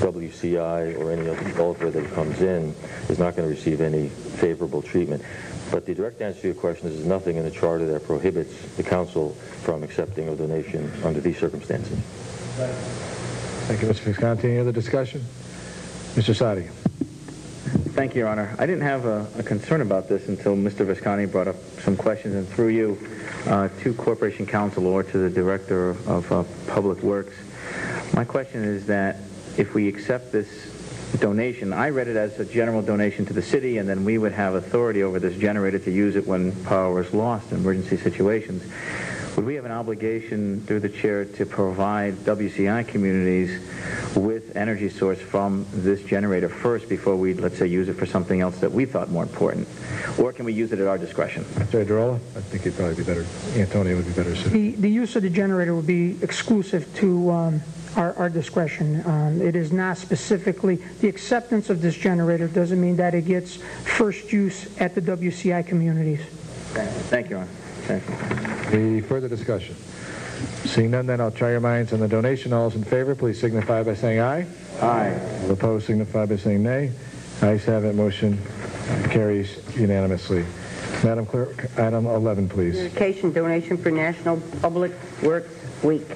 WCI or any other developer that comes in is not going to receive any favorable treatment. But the direct answer to your question is there's nothing in the charter that prohibits the council from accepting a donation under these circumstances.
Thank you, Mr. Visconti. Any other discussion? Mr. Sadi.
Thank you, Your Honor. I didn't have a concern about this until Mr. Visconti brought up some questions, and through you to Corporation Counsel or to the Director of Public Works. My question is that if we accept this donation, I read it as a general donation to the city, and then we would have authority over this generator to use it when power is lost in emergency situations. Would we have an obligation through the chair to provide WCI communities with energy source from this generator first before we, let's say, use it for something else that we thought more important? Or can we use it at our discretion?
Mr. Aidarola? I think it'd probably be better. Antonio would be better suited.
The use of the generator would be exclusive to our discretion. It is not specifically, the acceptance of this generator doesn't mean that it gets first use at the WCI communities.
Thank you, Ron. Thank you.
Any further discussion? Seeing none, then I'll try your minds on the donation. All those in favor, please signify by saying aye.
Aye.
All opposed, signify by saying nay. Ayes have it. Motion carries unanimously. Madam Clerk, item 11, please.
Communication donation for National Public Works Week.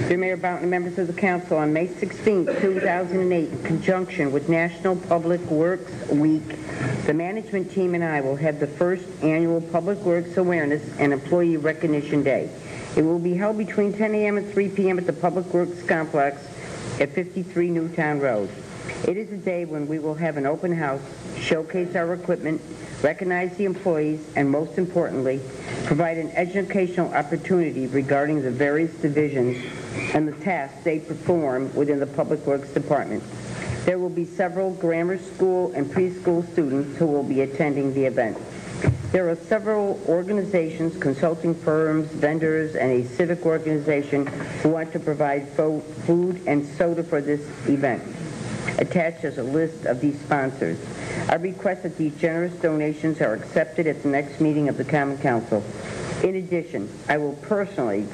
Dear Mayor Boughton and members of the council, on May 16, 2008, in conjunction with National Public Works Week, the management team and I will have the first annual Public Works Awareness and Employee Recognition Day. It will be held between 10 a.m. and 3 p.m. at the Public Works Complex at 53 Newtown Road. It is a day when we will have an open house, showcase our equipment, recognize the employees, and most importantly, provide an educational opportunity regarding the various divisions and the tasks they perform within the Public Works Department. There will be several grammar school and preschool students who will be attending the event. There are several organizations, consulting firms, vendors, and a civic organization who want to provide food and soda for this event. Attached is a list of these sponsors. I request that these generous donations are accepted at the next meeting of the Common Council. In addition, I will personally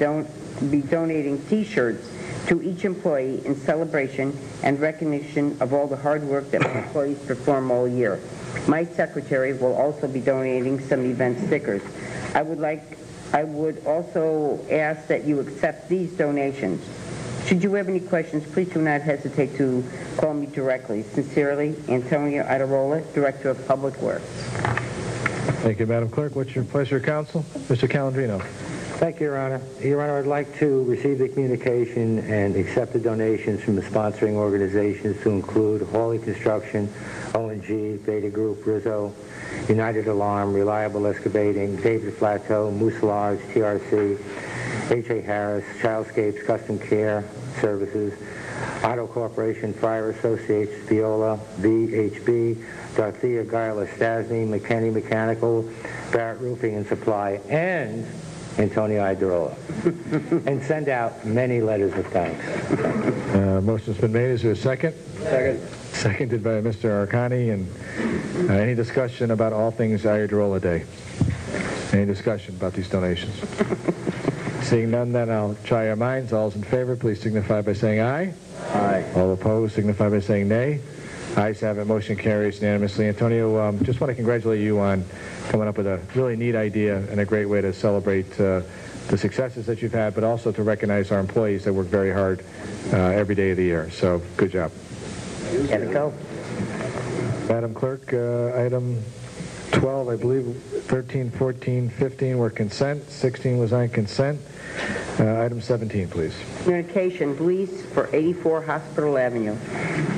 be donating T-shirts to each employee in celebration and recognition of all the hard work that my employees perform all year. My secretary will also be donating some event stickers. I would also ask that you accept these donations. Should you have any questions, please do not hesitate to call me directly. Sincerely, Antonio Aidarola, Director of Public Works.
Thank you, Madam Clerk. What's your pleasure, Council? Mr. Calandrino.
Thank you, Your Honor. Your Honor, I'd like to receive the communication and accept the donations from the sponsoring organizations to include Hawley Construction, O&G, Beta Group, Rizzo, United Alarm, Reliable Excavating, David Flateau, Mucilage, TRC, H.A. Harris, Childscapes, Custom Care Services, Auto Corporation, Fire Associates, Viola, VHB, Dorothea Guile Stasny, McKinney Mechanical, Barrett Roofing and Supply, and Antonio Aidarola, and send out many letters of thanks.
Motion's been made. Is there a second?
Second.
Seconded by Mr. Arcani. And any discussion about all things Aidarola Day? Any discussion about these donations? Seeing none, then I'll try your minds. All those in favor, please signify by saying aye.
Aye.
All opposed, signify by saying nay. Ayes have it. Motion carries unanimously. Antonio, just want to congratulate you on coming up with a really neat idea and a great way to celebrate the successes that you've had, but also to recognize our employees that work very hard every day of the year. So, good job.
Gotta go.
Madam Clerk, item 12, I believe 13, 14, 15 were consent, 16 was on consent. Item 17, please.
Communication, lease for 84 Hospital Avenue.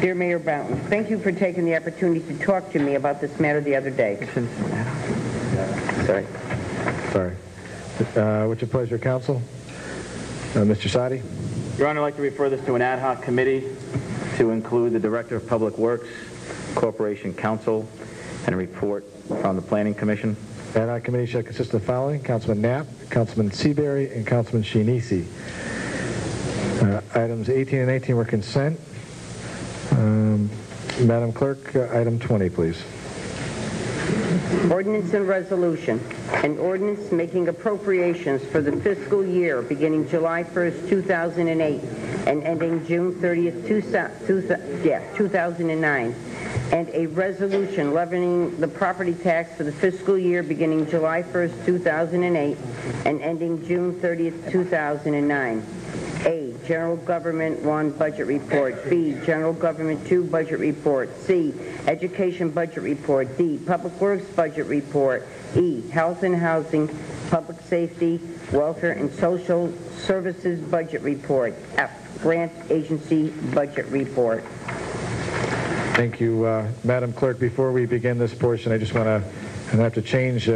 Dear Mayor Boughton, thank you for taking the opportunity to talk to me about this matter the other day.
Sorry. What's your pleasure, counsel? Mr. Sadi?
Your Honor, I'd like to refer this to an ad hoc committee to include the Director of Public Works, Corporation Counsel, and a report from the Planning Commission.
Ad hoc committee shall consist of the following: Councilman Knapp, Councilman Seabury, and Councilman Shinisi. Items 18 and 19 were consent. Madam Clerk, item 20, please.
Ordinance and resolution. An ordinance making appropriations for the fiscal year beginning July 1st, 2008 and ending June 30th, 2009. And a resolution levying the property tax for the fiscal year beginning July 1st, 2008 and ending June 30th, 2009. A, General Government 1 Budget Report. B, General Government 2 Budget Report. C, Education Budget Report. D, Public Works Budget Report. E, Health and Housing, Public Safety, Welfare and Social Services Budget Report. F, Grant Agency Budget Report.
Thank you, Madam Clerk. Before we begin this portion, I just want to, I have to change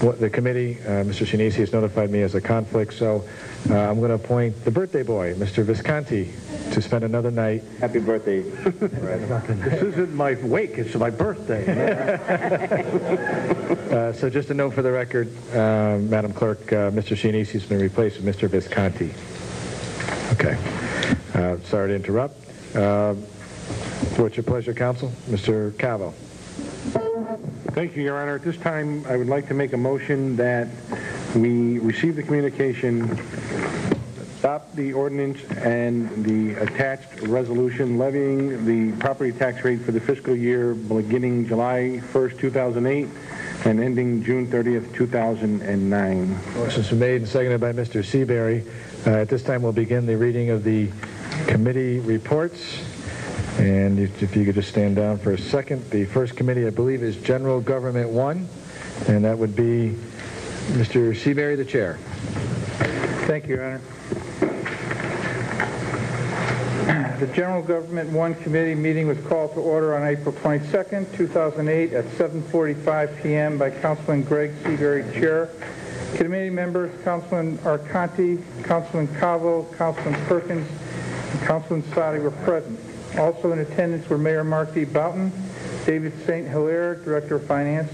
what the committee. Mr. Shinisi has notified me as a conflict, so I'm going to appoint the birthday boy, Mr. Visconti, to spend another night.
Happy birthday.
This isn't my wake, it's my birthday.
So just a note for the record, Madam Clerk, Mr. Shinisi has been replaced with Mr. Visconti. Okay. Sorry to interrupt. What's your pleasure, counsel? Mr. Cavo.
Thank you, Your Honor. At this time, I would like to make a motion that we receive the communication, adopt the ordinance and the attached resolution levying the property tax rate for the fiscal year beginning July 1st, 2008 and ending June 30th, 2009.
Motion's been made and seconded by Mr. Seabury. At this time, we'll begin the reading of the committee reports. And if you could just stand down for a second. The first committee, I believe, is General Government 1, and that would be Mr. Seabury, the chair.
Thank you, Your Honor. The General Government 1 Committee meeting was called to order on April 22nd, 2008 at 7:45 p.m. by Councilman Greg Seabury, chair. Committee members, Councilman Arconti, Councilman Cavo, Councilman Perkins, and Councilman Sadi were present. Also in attendance were Mayor Mark D. Boughton, David St. Hilaire, Director of Finance,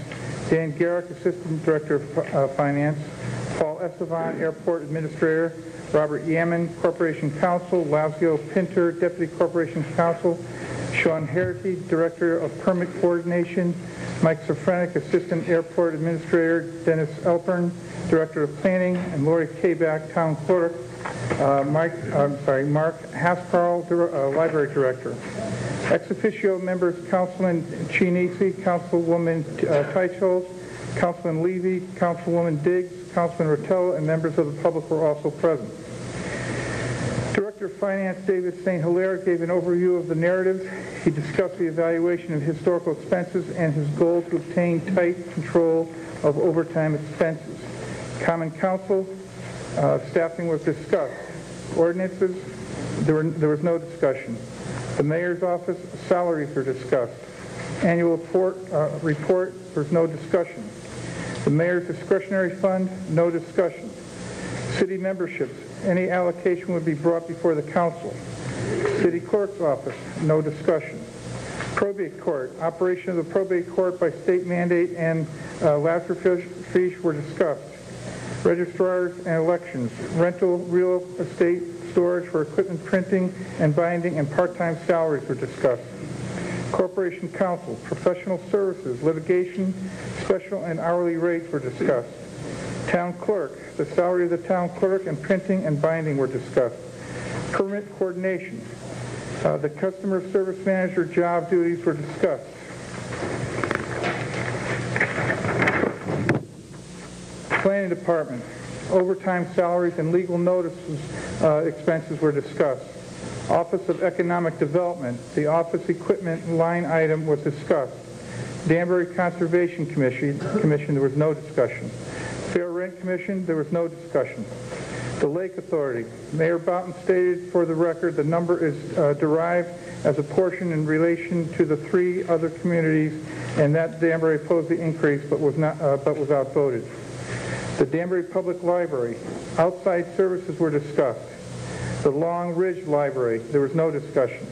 Dan Garrick, Assistant Director of Finance, Paul Estevan, Airport Administrator, Robert Yaman, Corporation Counsel, Lazio Pinter, Deputy Corporation Counsel, Sean Harity, Director of Permit Coordination, Mike Sofrenic, Assistant Airport Administrator, Dennis Elpern, Director of Planning, and Lori Kabak, Town Clerk. Mark Hasparl, Library Director. Ex officio members, Councilman Chinisi, Councilwoman Teichholz, Councilman Levy, Councilwoman Diggs, Councilman Rotella, and members of the public were also present. Director of Finance David St. Hilaire gave an overview of the narrative. He discussed the evaluation of historical expenses and his goal to obtain tight control of overtime expenses. Common Council staffing was discussed. Ordinances, there was no discussion. The mayor's office, salaries were discussed. Annual report, there's no discussion. The mayor's discretionary fund, no discussion. City memberships, any allocation would be brought before the council. City clerk's office, no discussion. Probate court, operation of the probate court by state mandate and Lazarus were discussed. Registrars and elections, rental, real estate, storage for equipment printing and binding, and part-time salaries were discussed. Corporation Counsel, professional services, litigation, special and hourly rates were discussed. Town Clerk, the salary of the Town Clerk and printing and binding were discussed. Permit coordination, the customer service manager job duties were discussed. Planning Department, overtime salaries and legal notices expenses were discussed. Office of Economic Development, the office equipment line item was discussed. Danbury Conservation Commission, there was no discussion. Fair Rent Commission, there was no discussion. The Lake Authority, Mayor Boughton stated for the record the number is derived as a portion in relation to the 3 other communities, and that Danbury opposed the increase but was outvoted. The Danbury Public Library, outside services were discussed. The Long Ridge Library, there was no discussion.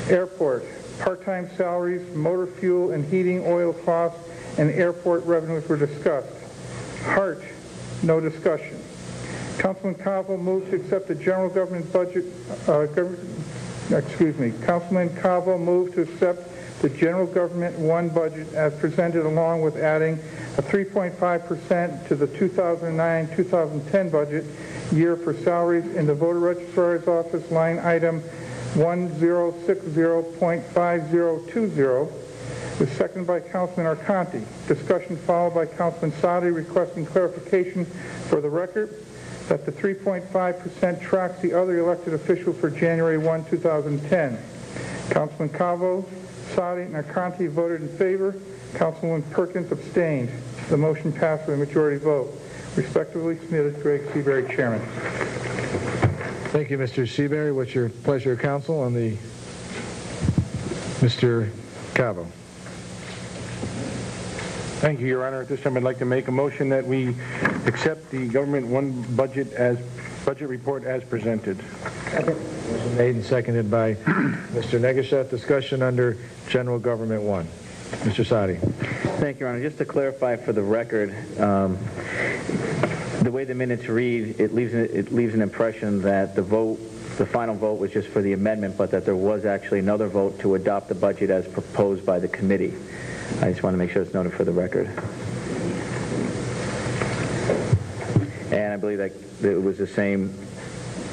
Airport, part-time salaries, motor fuel and heating oil costs, and airport revenues were discussed. Hart, no discussion. Councilman Cavo moved to accept the general government budget, Councilman Cavo moved to accept the general government 1 budget as presented, along with adding a 3.5% to the 2009-2010 budget year for salaries in the voter registrar's office line item 1060.5020. Was seconded by Councilman Arconti. Discussion followed by Councilman Sadi requesting clarification for the record that the 3.5% tracks the other elected official for January 1, 2010. Councilman Cavo, Sadi, and Arconti voted in favor. Councilwoman Perkins abstained. The motion passed with a majority vote. Respectively submitted, Greg Seabury, Chairman.
Thank you, Mr. Seabury. What's your pleasure, counsel, on the Mr. Cavo?
Thank you, Your Honor. At this time, I'd like to make a motion that we accept the Government 1 budget report as presented.
Motion made and seconded by Mr. Negasheth. Discussion under General Government 1. Mr. Sadi.
Thank you, Your Honor. Just to clarify for the record, the way the minutes read, it leaves an impression that the final vote was just for the amendment, but that there was actually another vote to adopt the budget as proposed by the committee. I just want to make sure it's noted for the record. And I believe that it was the same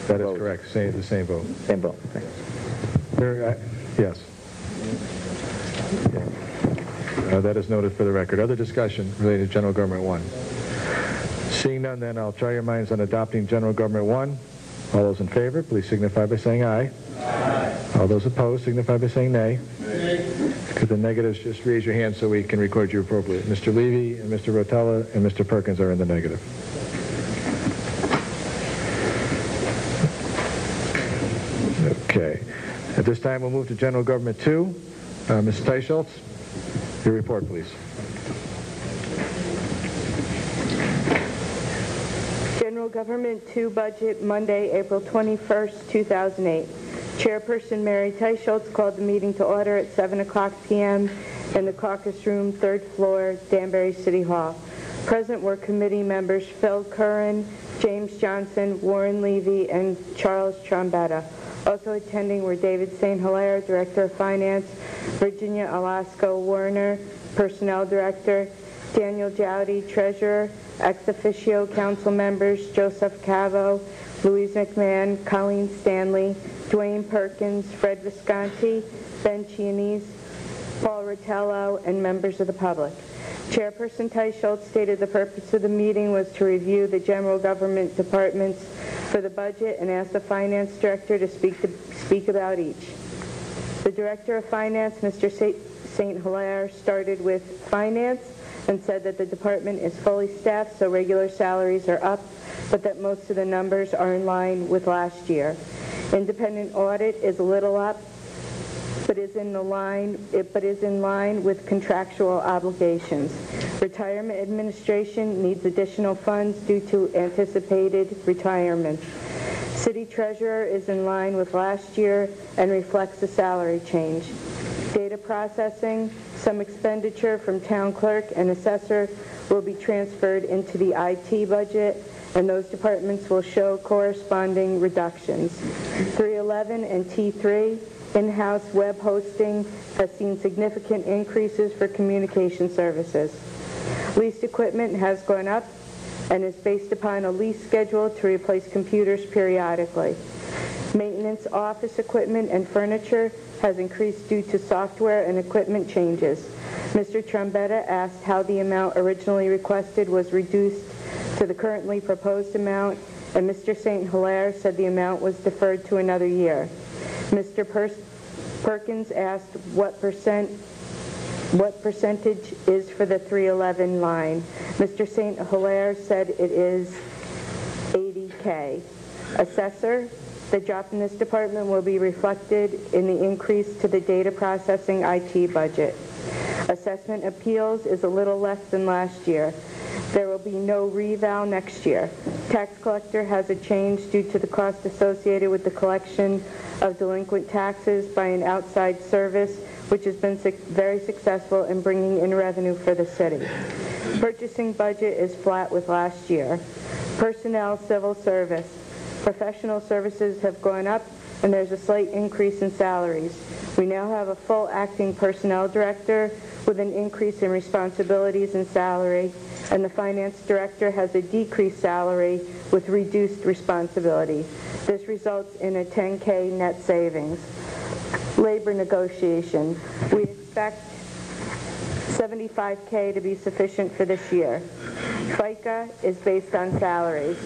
That
vote.
is correct. The same vote.
Same vote. Thanks.
Yes. That is noted for the record. Other discussion related to General Government 1. Seeing none, then I'll try your minds on adopting General Government 1. All those in favor, please signify by saying aye. Aye. All those opposed, signify by saying nay. Nay. To the negatives, just raise your hand so we can record you appropriately. Mr. Levy and Mr. Rotella and Mr. Perkins are in the negative. Okay. At this time, we'll move to General Government 2. Ms. Teicholz, your report, please.
General Government 2 budget, Monday, April 21st, 2008. Chairperson Mary Teicholz called the meeting to order at 7 o'clock p.m. in the caucus room, 3rd floor, Danbury City Hall. Present were committee members Phil Curran, James Johnson, Warren Levy, and Charles Trombetta. Also attending were David St. Hilaire, Director of Finance, Virginia Alasko Warner, Personnel Director, Daniel Jowdy, Treasurer, ex officio council members Joseph Cavo, Louise McMahon, Colleen Stanley, Dwayne Perkins, Fred Visconti, Ben Chianese, Paul Rotello, and members of the public. Chairperson Teicholz stated the purpose of the meeting was to review the general government departments for the budget and asked the finance director to speak about each. The director of finance, Mr. St. Hilaire, started with finance and said that the department is fully staffed, so regular salaries are up, but that most of the numbers are in line with last year. Independent audit is a little up, but is in line with contractual obligations. Retirement administration needs additional funds due to anticipated retirements. City treasurer is in line with last year and reflects the salary change. Data processing, some expenditure from town clerk and assessor will be transferred into the IT budget, and those departments will show corresponding reductions. 311 and T3, in-house web hosting, has seen significant increases for communication services. Leased equipment has gone up and is based upon a lease schedule to replace computers periodically. Maintenance office equipment and furniture has increased due to software and equipment changes. Mr. Trombetta asked how the amount originally requested was reduced to the currently proposed amount, and Mr. St. Hilaire said the amount was deferred to another year. Mr. Perkins asked what percentage is for the 311 line. Mr. St. Hilaire said it is $80K. Assessor, the drop in this department will be reflected in the increase to the data processing IT budget. Assessment appeals is a little less than last year. There will be no reval next year. Tax collector has a change due to the cost associated with the collection of delinquent taxes by an outside service, which has been very successful in bringing in revenue for the city. Purchasing budget is flat with last year. Personnel, civil service. Professional services have gone up, and there's a slight increase in salaries. We now have a full acting personnel director with an increase in responsibilities and salary, and the finance director has a decreased salary with reduced responsibility. This results in a $10K net savings. Labor negotiation. We expect $75K to be sufficient for this year. FICA is based on salaries.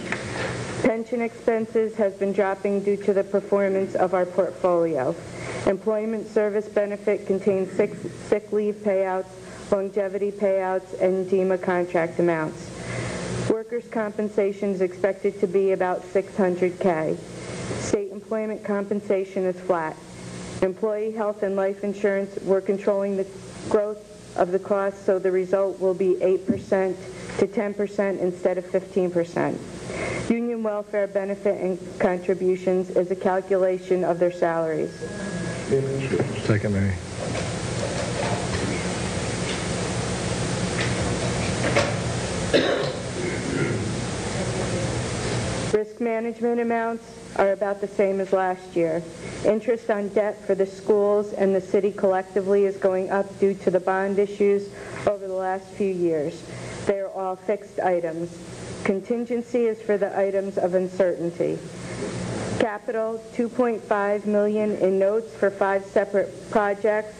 Pension expenses has been dropping due to the performance of our portfolio. Employment service benefit contains sick leave payouts, longevity payouts, and DEMA contract amounts. Workers' compensation is expected to be about $600K. State employment compensation is flat. Employee health and life insurance, we're controlling the growth of the cost, so the result will be 8% to 10% instead of 15%. Union welfare benefit and contributions is a calculation of their salaries.
Second, Mary.
Risk management amounts are about the same as last year. Interest on debt for the schools and the city collectively is going up due to the bond issues over the last few years. They are all fixed items. Contingency is for the items of uncertainty. Capital, $2.5 million in notes for 5 separate projects.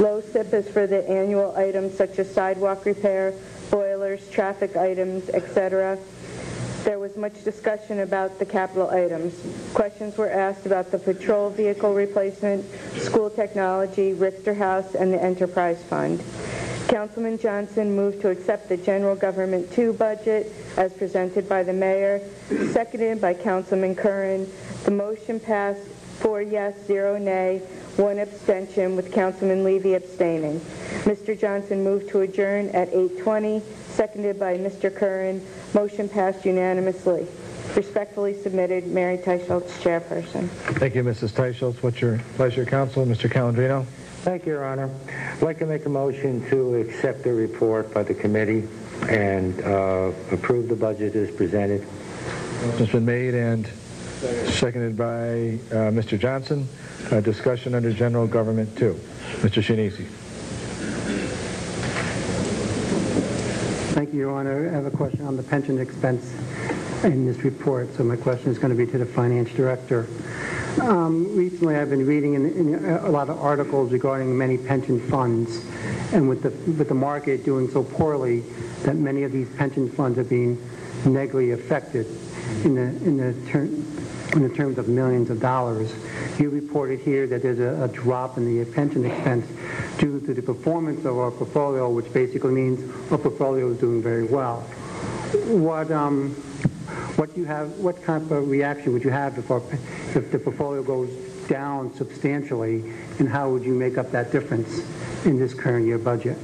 Low SIP is for the annual items such as sidewalk repair, boilers, traffic items, etc. There was much discussion about the capital items. Questions were asked about the patrol vehicle replacement, school technology, Richter House, and the Enterprise Fund. Councilman Johnson moved to accept the General Government 2 budget as presented by the mayor, seconded by Councilman Curran. The motion passed 4 yes, 0 nay, 1 abstention, with Councilman Levy abstaining. Mr. Johnson moved to adjourn at 8:20, seconded by Mr. Curran. Motion passed unanimously. Respectfully submitted, Mary Teicholz, chairperson.
Thank you, Mrs. Teicholz. What's your pleasure, counsel? Mr. Calandrino?
Thank you, Your Honor. I'd like to make a motion to accept the report by the committee and approve the budget as presented.
It's been made and seconded by Mr. Johnson. Discussion under General Government 2. Mr. Shinisi.
Thank you, Your Honor. I have a question on the pension expense in this report, so my question is going to be to the finance director. Recently, I've been reading in a lot of articles regarding many pension funds, and with the market doing so poorly, that many of these pension funds are being negatively affected in the terms of millions of dollars. You reported here that there's a drop in the pension expense due to the performance of our portfolio, which basically means our portfolio is doing very well. What kind of reaction would you have if the portfolio goes down substantially, and how would you make up that difference in this current year budget?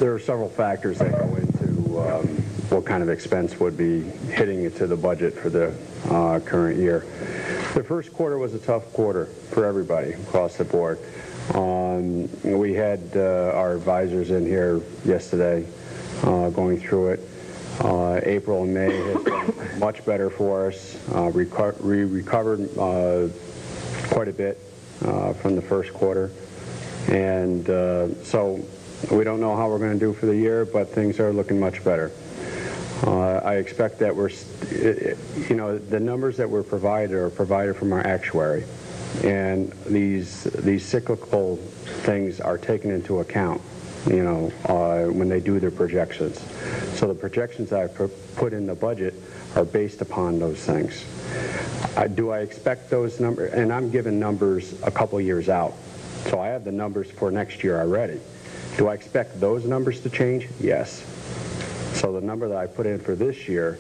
There are several factors that go into what kind of expense would be hitting into the budget for the current year. The first quarter was a tough quarter for everybody across the board. We had our advisors in here yesterday going through it. April and May has been much better for us. We recovered quite a bit from the first quarter. And so we don't know how we're going to do for the year, but things are looking much better. I expect that the numbers that we're provided are provided from our actuary. And these cyclical things are taken into account when they do their projections. So the projections that I put in the budget are based upon those things. Do I expect those numbers? And I'm giving numbers a couple years out. So I have the numbers for next year already. Do I expect those numbers to change? Yes. So the number that I put in for this year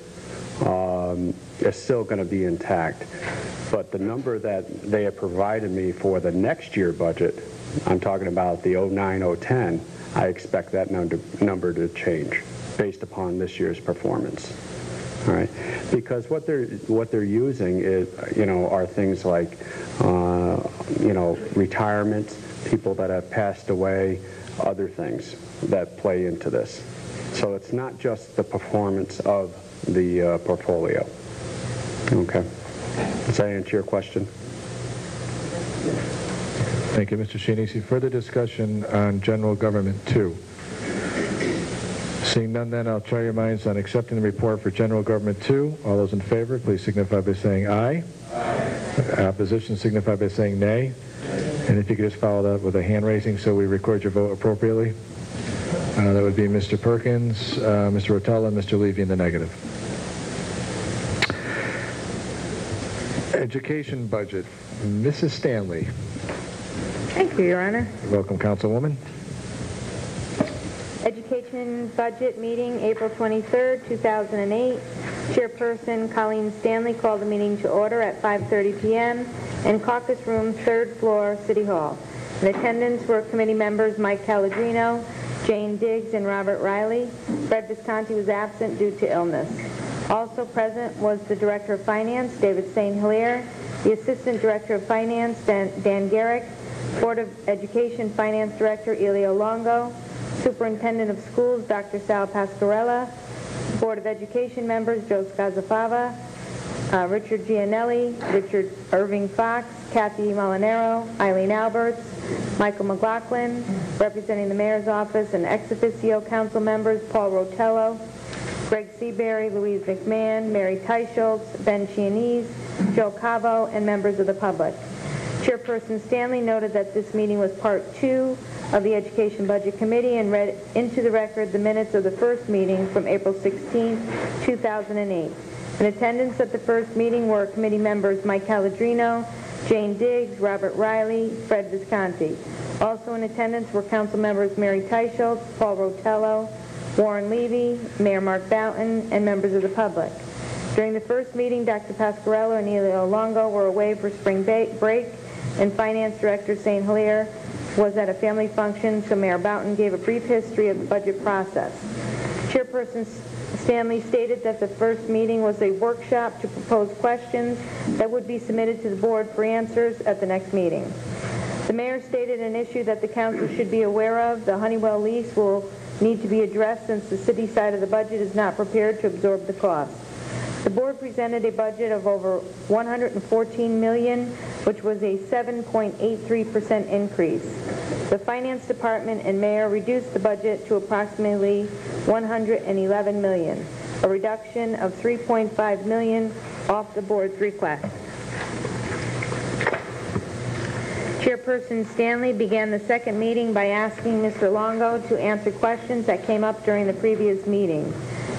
is still going to be intact. But the number that they have provided me for the next year budget, I'm talking about the 09-010, I expect that number to change based upon this year's performance. All right, because what they're using is, are things like, retirement, people that have passed away, other things that play into this. So it's not just the performance of the portfolio. Okay, does that answer your question?
Thank you, Mr. Shinisi. Further discussion on General Government 2? Seeing none, then I'll try your minds on accepting the report for General Government 2. All those in favor, please signify by saying aye. Aye. Opposition signify by saying nay. And if you could just follow that with a hand raising so we record your vote appropriately. That would be Mr. Perkins, Mr. Rotella, and Mr. Levy in the negative. Education budget. Mrs. Stanley.
Thank you, Your Honor.
Welcome, Councilwoman.
Education budget meeting, April 23rd, 2008. Chairperson Colleen Stanley called the meeting to order at 5:30 p.m. in caucus room, 3rd floor, City Hall. In attendance were committee members Mike Calladrino, Jane Diggs, and Robert Riley. Fred Visconti was absent due to illness. Also present was the Director of Finance, David St. Hilaire, the Assistant Director of Finance, Dan Garrick, Board of Education Finance Director, Elio Longo, Superintendent of Schools, Dr. Sal Pasquarella, Board of Education members, Joe Scazzafava, Richard Gianelli, Richard Irving Fox, Kathy Molinaro, Eileen Alberts, Michael McLaughlin, representing the Mayor's Office, and ex officio council members, Paul Rotello, Greg Seabury, Louise McMahon, Mary Teicholz, Ben Chianese, Joe Cavo, and members of the public. Chairperson Stanley noted that this meeting was part 2 of the Education Budget Committee and read into the record the minutes of the first meeting from April 16, 2008. In attendance at the first meeting were committee members Mike Calladrino, Jane Diggs, Robert Riley, Fred Visconti. Also in attendance were council members Mary Teicholz, Paul Rotello, Warren Levy, Mayor Mark Boughton, and members of the public. During the first meeting, Dr. Pasquarello and Elio Longo were away for spring break, and Finance Director St. Hilaire was at a family function, so Mayor Boughton gave a brief history of the budget process. Chairperson Stanley stated that the first meeting was a workshop to propose questions that would be submitted to the board for answers at the next meeting. The mayor stated an issue that the council should be aware of. The Honeywell lease will need to be addressed since the city side of the budget is not prepared to absorb the cost. The board presented a budget of over $114 million, which was a 7.83% increase. The Finance Department and Mayor reduced the budget to approximately $111 million, a reduction of $3.5 million off the board's request. Chairperson Stanley began the second meeting by asking Mr. Longo to answer questions that came up during the previous meeting.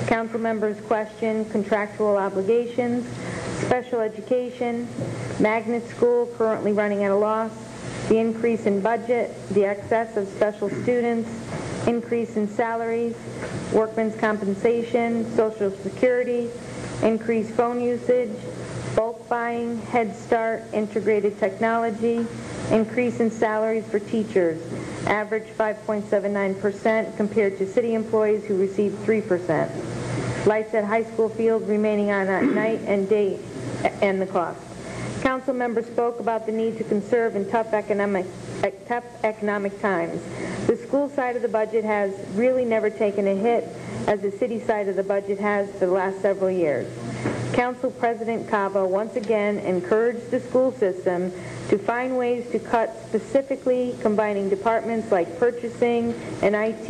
Council members questioned contractual obligations, special education, magnet school currently running at a loss, the increase in budget, the excess of special students, increase in salaries, workmen's compensation, Social Security, increased phone usage, bulk buying, Head Start, integrated technology, increase in salaries for teachers, average 5.79% compared to city employees who receive 3%. Lights at high school fields remaining on at night and day, and the cost. Council members spoke about the need to conserve in tough economic times. The school side of the budget has really never taken a hit, as the city side of the budget has for the last several years. Council President Cabo once again encouraged the school system to find ways to cut, specifically combining departments like purchasing and IT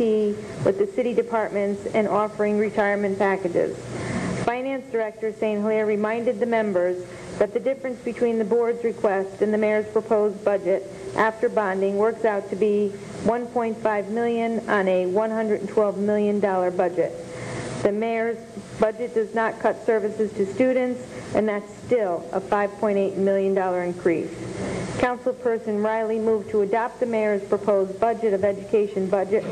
with the city departments and offering retirement packages. Finance Director St. Hilaire reminded the members that the difference between the board's request and the mayor's proposed budget after bonding works out to be $1.5 million on a $112 million budget. The mayor's budget does not cut services to students, and that's still a $5.8 million increase. Councilperson Riley moved to adopt the mayor's proposed budget of education budget,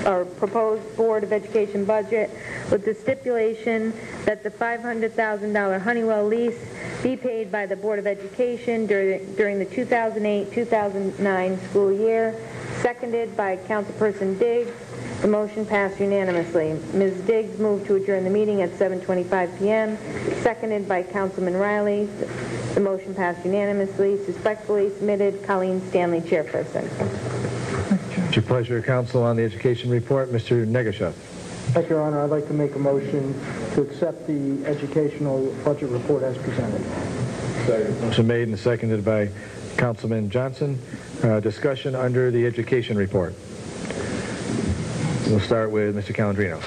or proposed Board of Education budget, with the stipulation that the $500,000 Honeywell lease be paid by the Board of Education during the 2008-2009 school year, seconded by Councilperson Diggs. The motion passed unanimously. Ms. Diggs moved to adjourn the meeting at 7:25 p.m., seconded by Councilman Riley. The motion passed unanimously. Respectfully submitted, Colleen Stanley, chairperson.
It's your pleasure, Council, on the education report. Mr. Negashov.
Thank you, Your Honor. I'd like to make a motion to accept the educational budget report as presented.
Motion made and seconded by Councilman Johnson. Discussion under the education report. We'll start with Mr. Calandrino.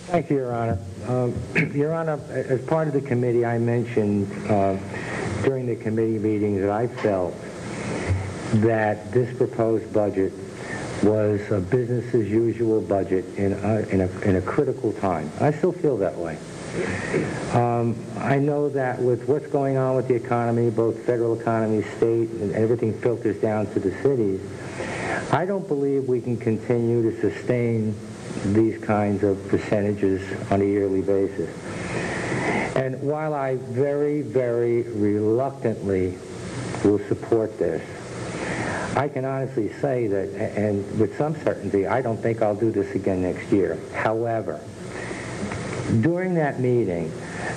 Thank you, Your Honor. Your Honor, as part of the committee, I mentioned during the committee meetings that I felt that this proposed budget was a business-as-usual budget in a critical time. I still feel that way. I know that with what's going on with the economy, both federal economy, state, and everything filters down to the cities, I don't believe we can continue to sustain these kinds of percentages on a yearly basis. And while I very, very reluctantly will support this, I can honestly say that, and with some certainty, I don't think I'll do this again next year. However, during that meeting,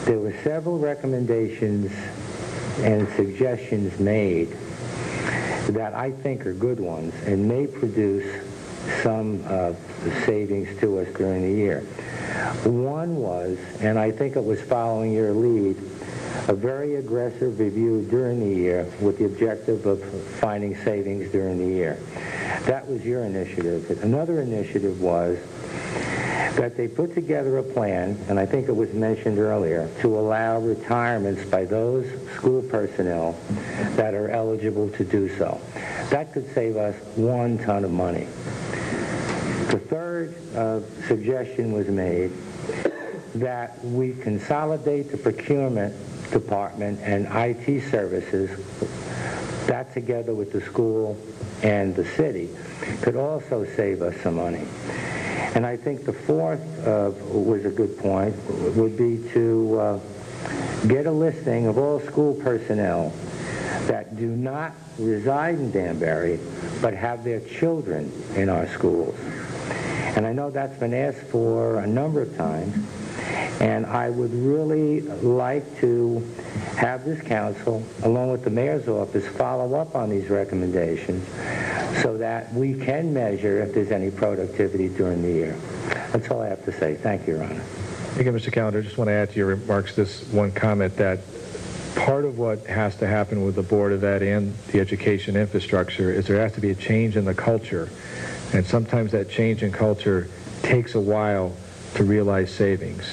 there were several recommendations and suggestions made that I think are good ones and may produce some savings to us during the year. One was, and I think it was following your lead, a very aggressive review during the year with the objective of finding savings during the year. That was your initiative. Another initiative was that they put together a plan, and I think it was mentioned earlier, to allow retirements by those school personnel that are eligible to do so. That could save us 1 ton of money. The third suggestion was made that we consolidate the procurement department and IT services, that together with the school and the city, could also save us some money. And I think the fourth was a good point, would be to get a listing of all school personnel that do not reside in Danbury but have their children in our schools. And I know that's been asked for a number of times, and I would really like to have this council, along with the mayor's office, follow up on these recommendations so that we can measure if there's any productivity during the year. That's all I have to say. Thank you, Your Honor.
Thank you, Mr. Callender. I just want to add to your remarks this one comment, that part of what has to happen with the Board of Ed and the education infrastructure is there has to be a change in the culture. And sometimes that change in culture takes a while to realize savings.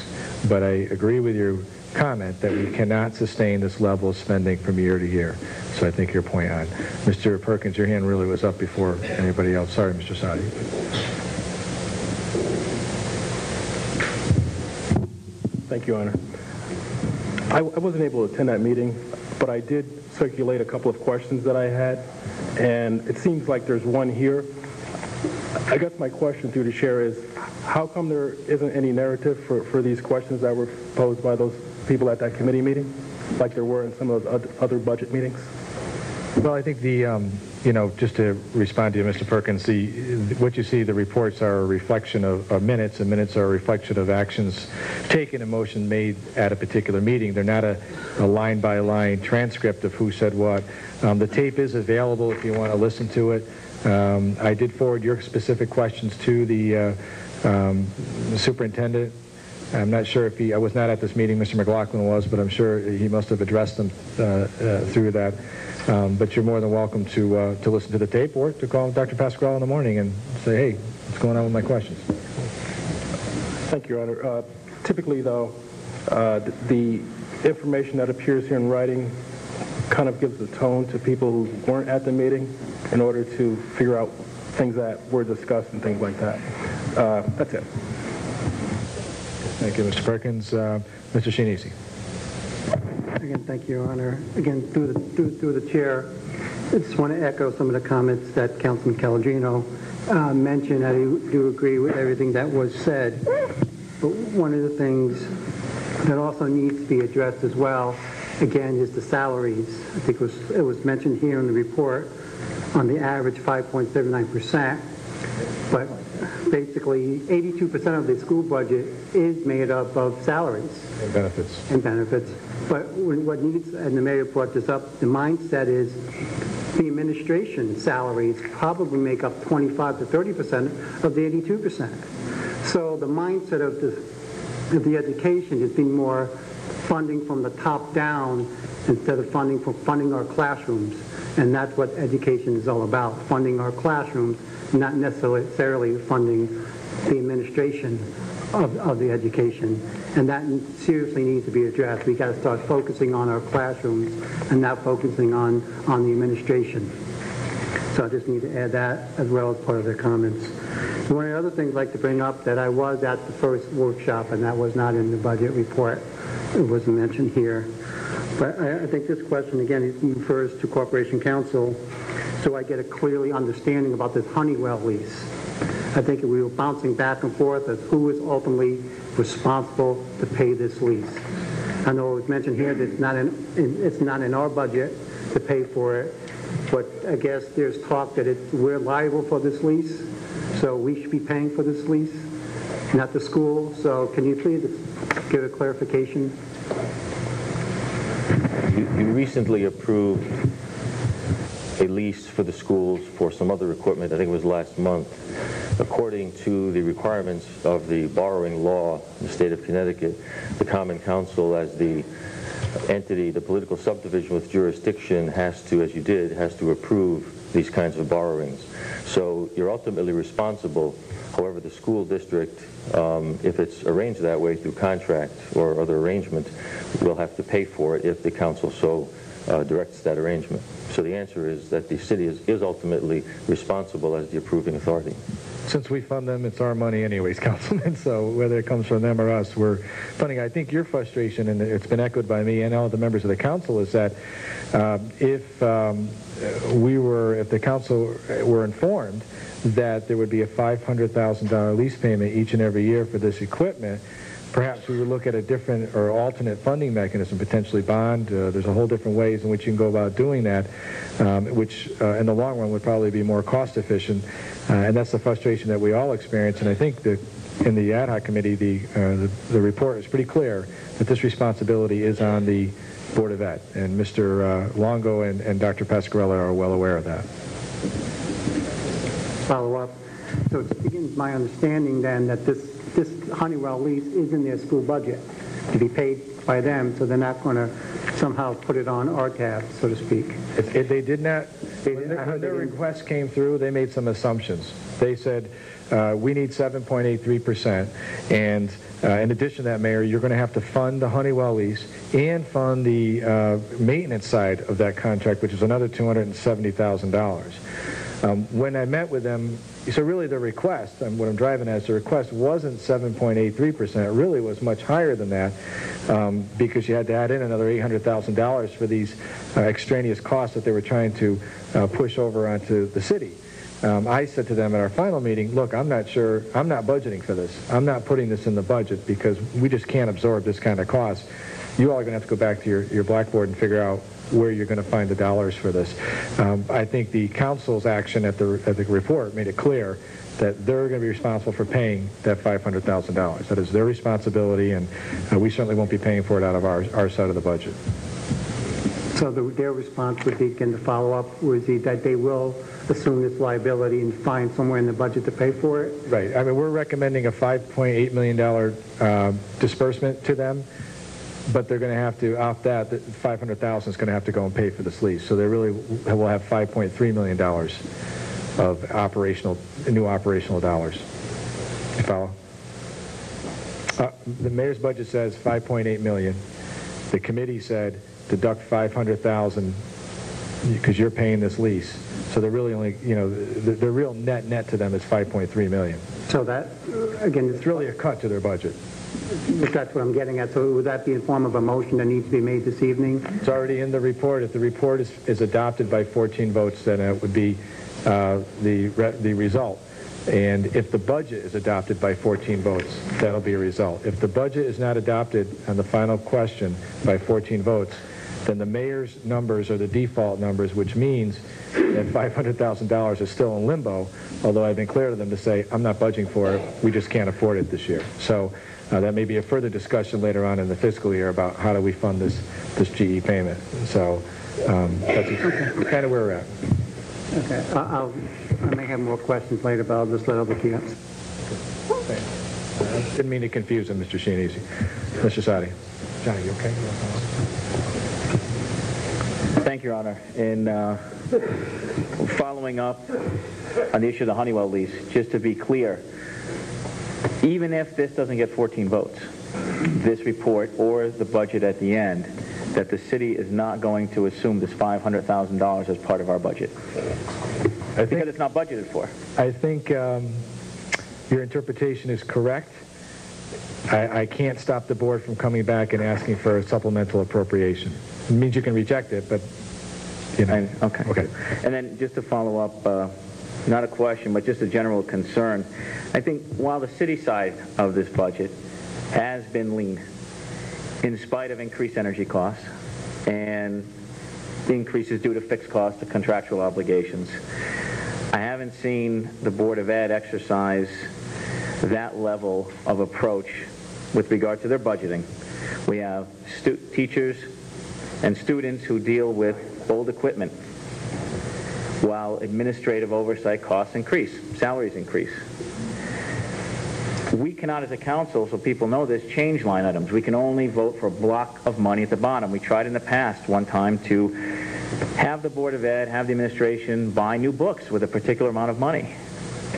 But I agree with your comment that we cannot sustain this level of spending from year to year. So I think your point on. Mr. Perkins, your hand really was up before anybody else. Sorry, Mr. Sadi.
Thank you, Your Honor. I wasn't able to attend that meeting, but I did circulate a couple of questions that I had, and it seems like there's one here. I guess my question through the chair is, how come there isn't any narrative for these questions that were posed by those people at that committee meeting, like there were in some of those other budget meetings?
Well, I think just to respond to you, Mr. Perkins, what you see, the reports are a reflection of minutes, and minutes are a reflection of actions taken and motion made at a particular meeting. They're not a line-by-line transcript of who said what. The tape is available if you want to listen to it. I did forward your specific questions to the superintendent. I'm not sure if I was not at this meeting, Mr. McLaughlin was, but I'm sure he must have addressed them through that. But you're more than welcome to listen to the tape or to call Dr. Pasquale in the morning and say, hey, what's going on with my questions?
Thank you, Your Honor. Typically, though, the information that appears here in writing kind of gives the tone to people who weren't at the meeting. in order to figure out things that were discussed and things like that. That's it.
Thank you, Mr. Perkins. Mr. Shinisi.
Again, thank you, Your Honor. Again, through the chair, I just want to echo some of the comments that Councilman Calagino mentioned. I do agree with everything that was said. But one of the things that also needs to be addressed as well, again, is the salaries. I think it was mentioned here in the report on the average 5.79%. But basically, 82% of the school budget is made up of salaries.
And benefits.
And benefits. But what needs, and the mayor brought this up, the mindset is the administration salaries probably make up 25 to 30% of the 82%. So the mindset of the education is being more funding from the top down instead of funding our classrooms. And that's what education is all about, funding our classrooms, not necessarily funding the administration of the education. And that seriously needs to be addressed. We got to start focusing on our classrooms and not focusing on the administration. So I just need to add that as well as part of their comments. One of the other things I'd like to bring up, that I was at the first workshop, and that was not in the budget report. It wasn't mentioned here. But I think this question, again, refers to Corporation Council, so I get a clearly understanding about this Honeywell lease. I think we were bouncing back and forth as who is ultimately responsible to pay this lease. I know it was mentioned here that it's not in our budget to pay for it, but I guess there's talk that we're liable for this lease, so we should be paying for this lease, not the school. So can you please give a clarification?
You recently approved a lease for the schools for some other equipment. I think it was last month. According to the requirements of the borrowing law in the state of Connecticut, the Common Council, as the entity, the political subdivision with jurisdiction, has to, as you did, has to approve these kinds of borrowings. So you're ultimately responsible. However, the school district, if it's arranged that way through contract or other arrangement, will have to pay for it if the council so directs that arrangement. So the answer is that the city is ultimately responsible as the approving authority.
Since we fund them, it's our money anyways, Councilman, so whether it comes from them or us, we're funding. I think your frustration, and it's been echoed by me and all the members of the council, is that if the council were informed that there would be a $500,000 lease payment each and every year for this equipment, perhaps we would look at a different or alternate funding mechanism, potentially bond. There's a whole different ways in which you can go about doing that, which in the long run would probably be more cost efficient. And that's the frustration that we all experience. And I think that in the ad hoc committee, the report is pretty clear that this responsibility is on the Board of Ed. And Mr. Longo and Dr. Pasquarella are well aware of that.
Follow up. So it's my understanding then that this Honeywell lease is in their school budget to be paid by them, so they're not going to somehow put it on our tab, so to speak.
If they did not, when their request came through, they made some assumptions. They said, we need 7.83%, and in addition to that, Mayor, you're going to have to fund the Honeywell lease and fund the maintenance side of that contract, which is another $270,000. When I met with them, so really the request, and what I'm driving at is the request wasn't 7.83%. It really was much higher than that because you had to add in another $800,000 for these extraneous costs that they were trying to push over onto the city. I said to them at our final meeting, look, I'm not budgeting for this. I'm not putting this in the budget because we just can't absorb this kind of cost. You all are going to have to go back to your blackboard and figure out where you're going to find the dollars for this. I think the council's action at the report made it clear that they're going to be responsible for paying that $500,000. That is their responsibility, and we certainly won't be paying for it out of our side of the budget.
So their response would be, again, to follow up, would be that they will assume this liability and find somewhere in the budget to pay for it?
Right. I mean, we're recommending a $5.8 million disbursement to them, but they're going to have to, off that, the $500,000 is going to have to go and pay for this lease. So they really will have $5.3 million of new operational dollars. You follow? The mayor's budget says $5.8 million. The committee said deduct $500,000 because you're paying this lease. So they're really only, the real net to them is $5.3 million.
So that, again,
It's really a cut to their budget.
that's what I'm getting at. So would that be in form of a motion that needs to be made this evening?
It's already in the report. If the report is adopted by 14 votes, then it would be the result. And if the budget is adopted by 14 votes, that'll be a result. If the budget is not adopted on the final question by 14 votes, then the mayor's numbers are the default numbers, which means that $500,000 is still in limbo, although I've been clear to them to say, I'm not budgeting for it, we just can't afford it this year. So that may be a further discussion later on in the fiscal year about how do we fund this GE payment. So that's kind of where we're at.
Okay. I may have more questions later, but I'll just let other people.
Didn't mean to confuse them, Mr. Shinese. Mr. Sadi. Johnny, you okay?
Thank you, Your Honor. In following up on the issue of the Honeywell lease, just to be clear, even if this doesn't get 14 votes, this report or the budget at the end, that the city is not going to assume this $500,000 as part of our budget. Because it's not budgeted for.
I think your interpretation is correct. I can't stop the board from coming back and asking for a supplemental appropriation. It means you can reject it, but,
Okay. And then just to follow up, not a question, but just a general concern. I think while the city side of this budget has been lean, in spite of increased energy costs and increases due to fixed costs to contractual obligations, I haven't seen the Board of Ed exercise that level of approach with regard to their budgeting. We have teachers and students who deal with old equipment while administrative oversight costs increase, salaries increase. We cannot, as a council, so people know this, change line items. We can only vote for a block of money at the bottom. We tried in the past one time to have the Board of Ed, have the administration buy new books with a particular amount of money.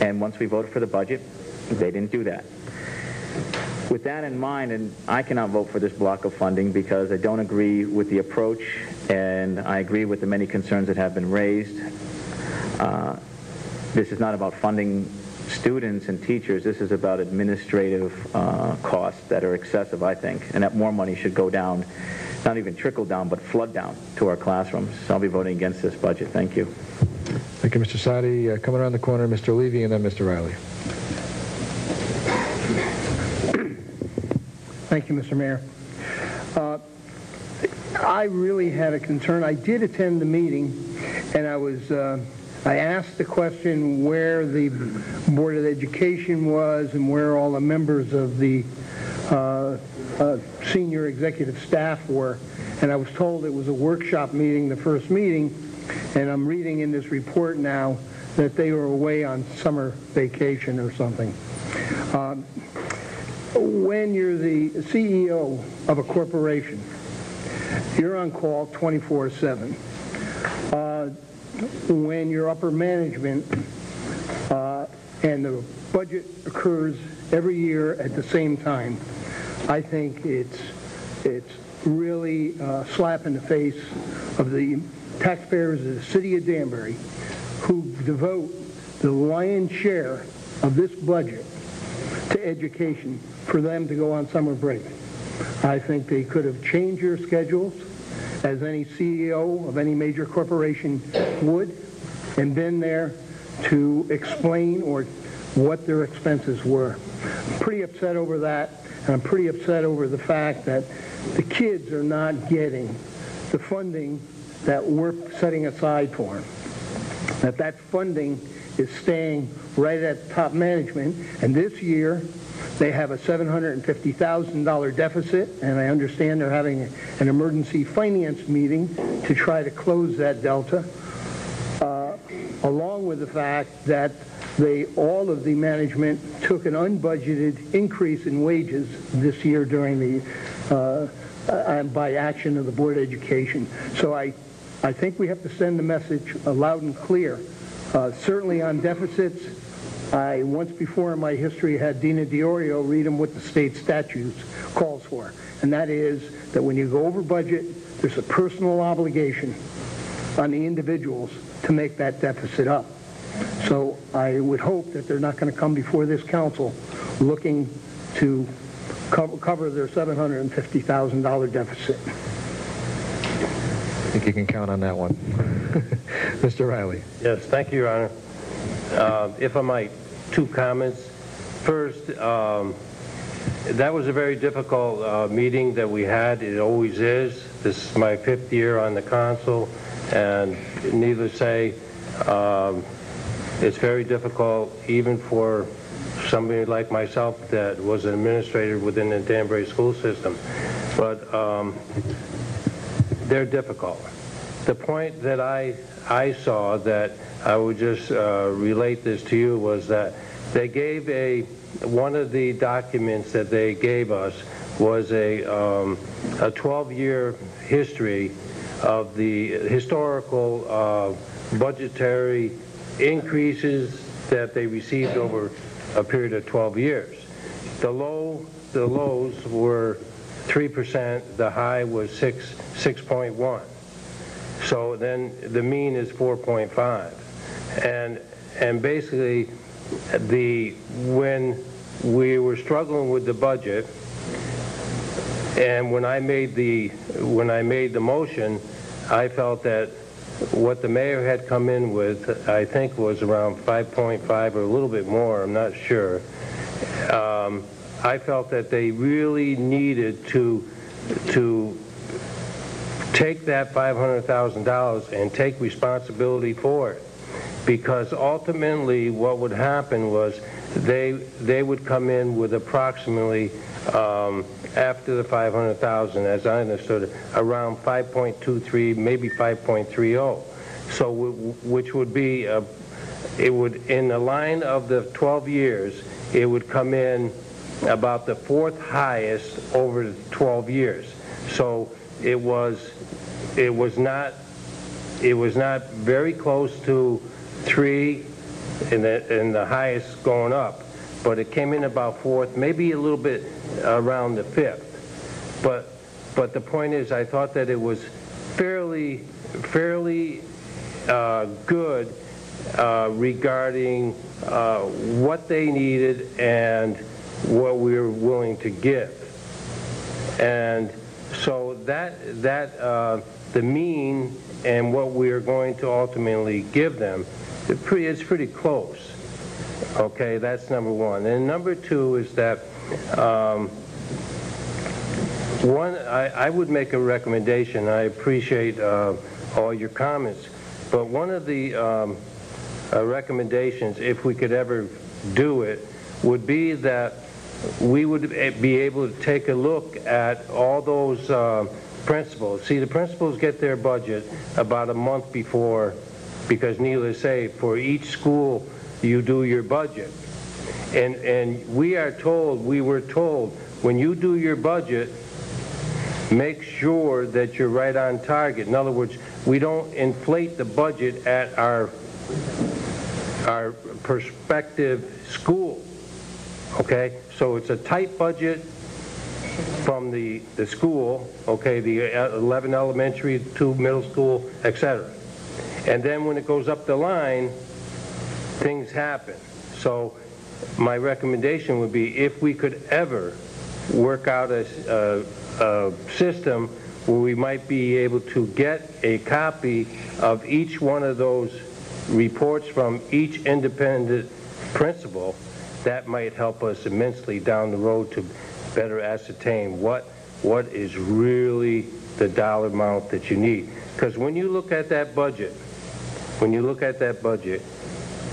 And once we voted for the budget, they didn't do that. With that in mind, and I cannot vote for this block of funding because I don't agree with the approach, and I agree with the many concerns that have been raised. This is not about funding students and teachers. This is about administrative costs that are excessive, I think, and that more money should go down, not even trickle down, but flood down to our classrooms. So I'll be voting against this budget. Thank you.
Thank you, Mr. Sadi. Coming around the corner, Mr. Levy, and then Mr. Riley.
Thank you, Mr. Mayor. I really had a concern. I did attend the meeting, and I asked the question where the Board of Education was and where all the members of the senior executive staff were, and I was told it was a workshop meeting, the first meeting, and I'm reading in this report now that they were away on summer vacation or something. When you're the CEO of a corporation, you're on call 24/7. When you're upper management and the budget occurs every year at the same time, I think it's really a slap in the face of the taxpayers of the city of Danbury who devote the lion's share of this budget to education for them to go on summer break. I think they could have changed their schedules, as any CEO of any major corporation would, and been there to explain or what their expenses were. I'm pretty upset over that, and I'm pretty upset over the fact that the kids are not getting the funding that we're setting aside for them. That funding is staying right at top management, and this year they have a $750,000 deficit, and I understand they're having an emergency finance meeting to try to close that delta, along with the fact that all of the management took an unbudgeted increase in wages this year during the by action of the Board of Education. So I think we have to send the message loud and clear. Certainly on deficits, I once before in my history had Dina Diorio read them what the state statutes calls for, and that is that when you go over budget, there's a personal obligation on the individuals to make that deficit up. So I would hope that they're not going to come before this council looking to cover their $750,000 deficit.
I think you can count on that one. Mr. Riley.
Yes, thank you, Your Honor. If I might, 2 comments. First, that was a very difficult meeting that we had. It always is. This is my 5th year on the council, and needless to say, it's very difficult even for somebody like myself that was an administrator within the Danbury school system. But they're difficult. The point that I saw that I would just relate this to you was that they gave one of the documents that they gave us was a 12-year history of the historical budgetary increases that they received over a period of 12 years. The lows were 3%, the high was 6.1. So then the mean is 4.5. And basically when we were struggling with the budget, and when I made the motion, I felt that what the mayor had come in with, I think, was around 5.5 or a little bit more, I'm not sure. I felt that they really needed to take that $500,000 and take responsibility for it, because ultimately what would happen was they would come in with approximately after the $500,000, as I understood it, around 5.23, maybe 5.30. So, which would be it would, in the line of the 12 years, it would come in about the 4th highest over the 12 years. So it was not very close to 3 in the highest going up, but it came in about 4th, maybe a little bit around the 5th. But the point is, I thought that it was fairly good regarding what they needed and what we were willing to give. And so that the mean and what we are going to ultimately give them, it's pretty close. Okay, that's number one. And number 2 is that I would make a recommendation. I appreciate all your comments, but one of the recommendations, if we could ever do it, would be that we would be able to take a look at all those principals. See, the principals get their budget about a month before, because needless to say, for each school you do your budget. And we were told, when you do your budget, make sure that you're right on target. In other words, we don't inflate the budget at our prospective school. Okay, so it's a tight budget from the school, okay, the 11 elementary, 2 middle school, etc. And then when it goes up the line, things happen. So my recommendation would be, if we could ever work out a system where we might be able to get a copy of each one of those reports from each independent principal, that might help us immensely down the road to better ascertain what is really the dollar amount that you need. Because when you look at that budget,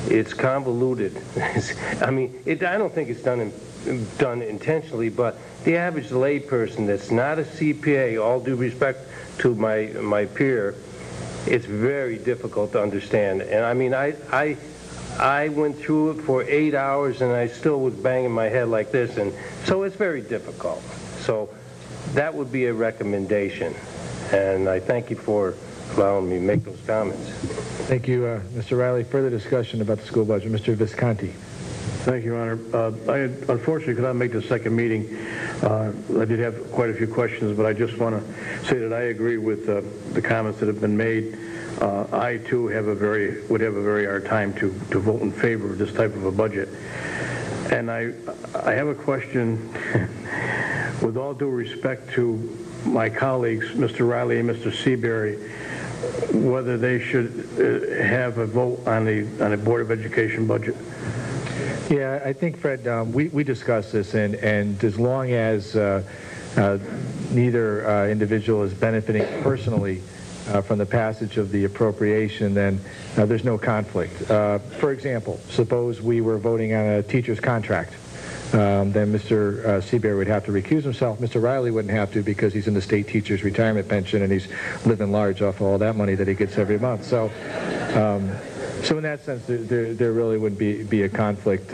it's convoluted. I mean, I don't think it's done intentionally, but the average layperson that's not a CPA, all due respect to my peer, it's very difficult to understand. And I mean, I went through it for 8 hours and I still was banging my head like this, and so it's very difficult. So that would be a recommendation, and I thank you for allowing me to make those comments.
Thank you, Mr. Riley. Further discussion about the school budget. Mr. Visconti.
Thank you, Your Honor. I unfortunately could not make the second meeting. I did have quite a few questions, but I just want to say that I agree with the comments that have been made. I, too, would have a very hard time to vote in favor of this type of a budget. And I have a question, with all due respect to my colleagues, Mr. Riley and Mr. Seabury, whether they should have a vote on the Board of Education budget.
Yeah, I think, Fred, we discussed this, and as long as neither individual is benefiting personally from the passage of the appropriation, then there's no conflict. For example, suppose we were voting on a teacher's contract. Then Mr. Seabury would have to recuse himself. Mr. Riley wouldn't have to because he's in the state teacher's retirement pension and he's living large off all that money that he gets every month. So in that sense, there really wouldn't be a conflict.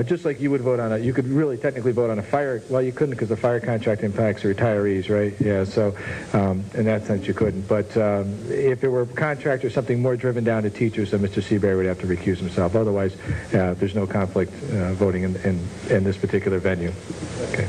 Just like you would vote on you could really technically vote on a fire. Well, you couldn't because the fire contract impacts the retirees, right? Yeah, so in that sense you couldn't. But if it were a contract or something more driven down to teachers, then Mr. Seabury would have to recuse himself. Otherwise, there's no conflict voting in this particular venue. Okay.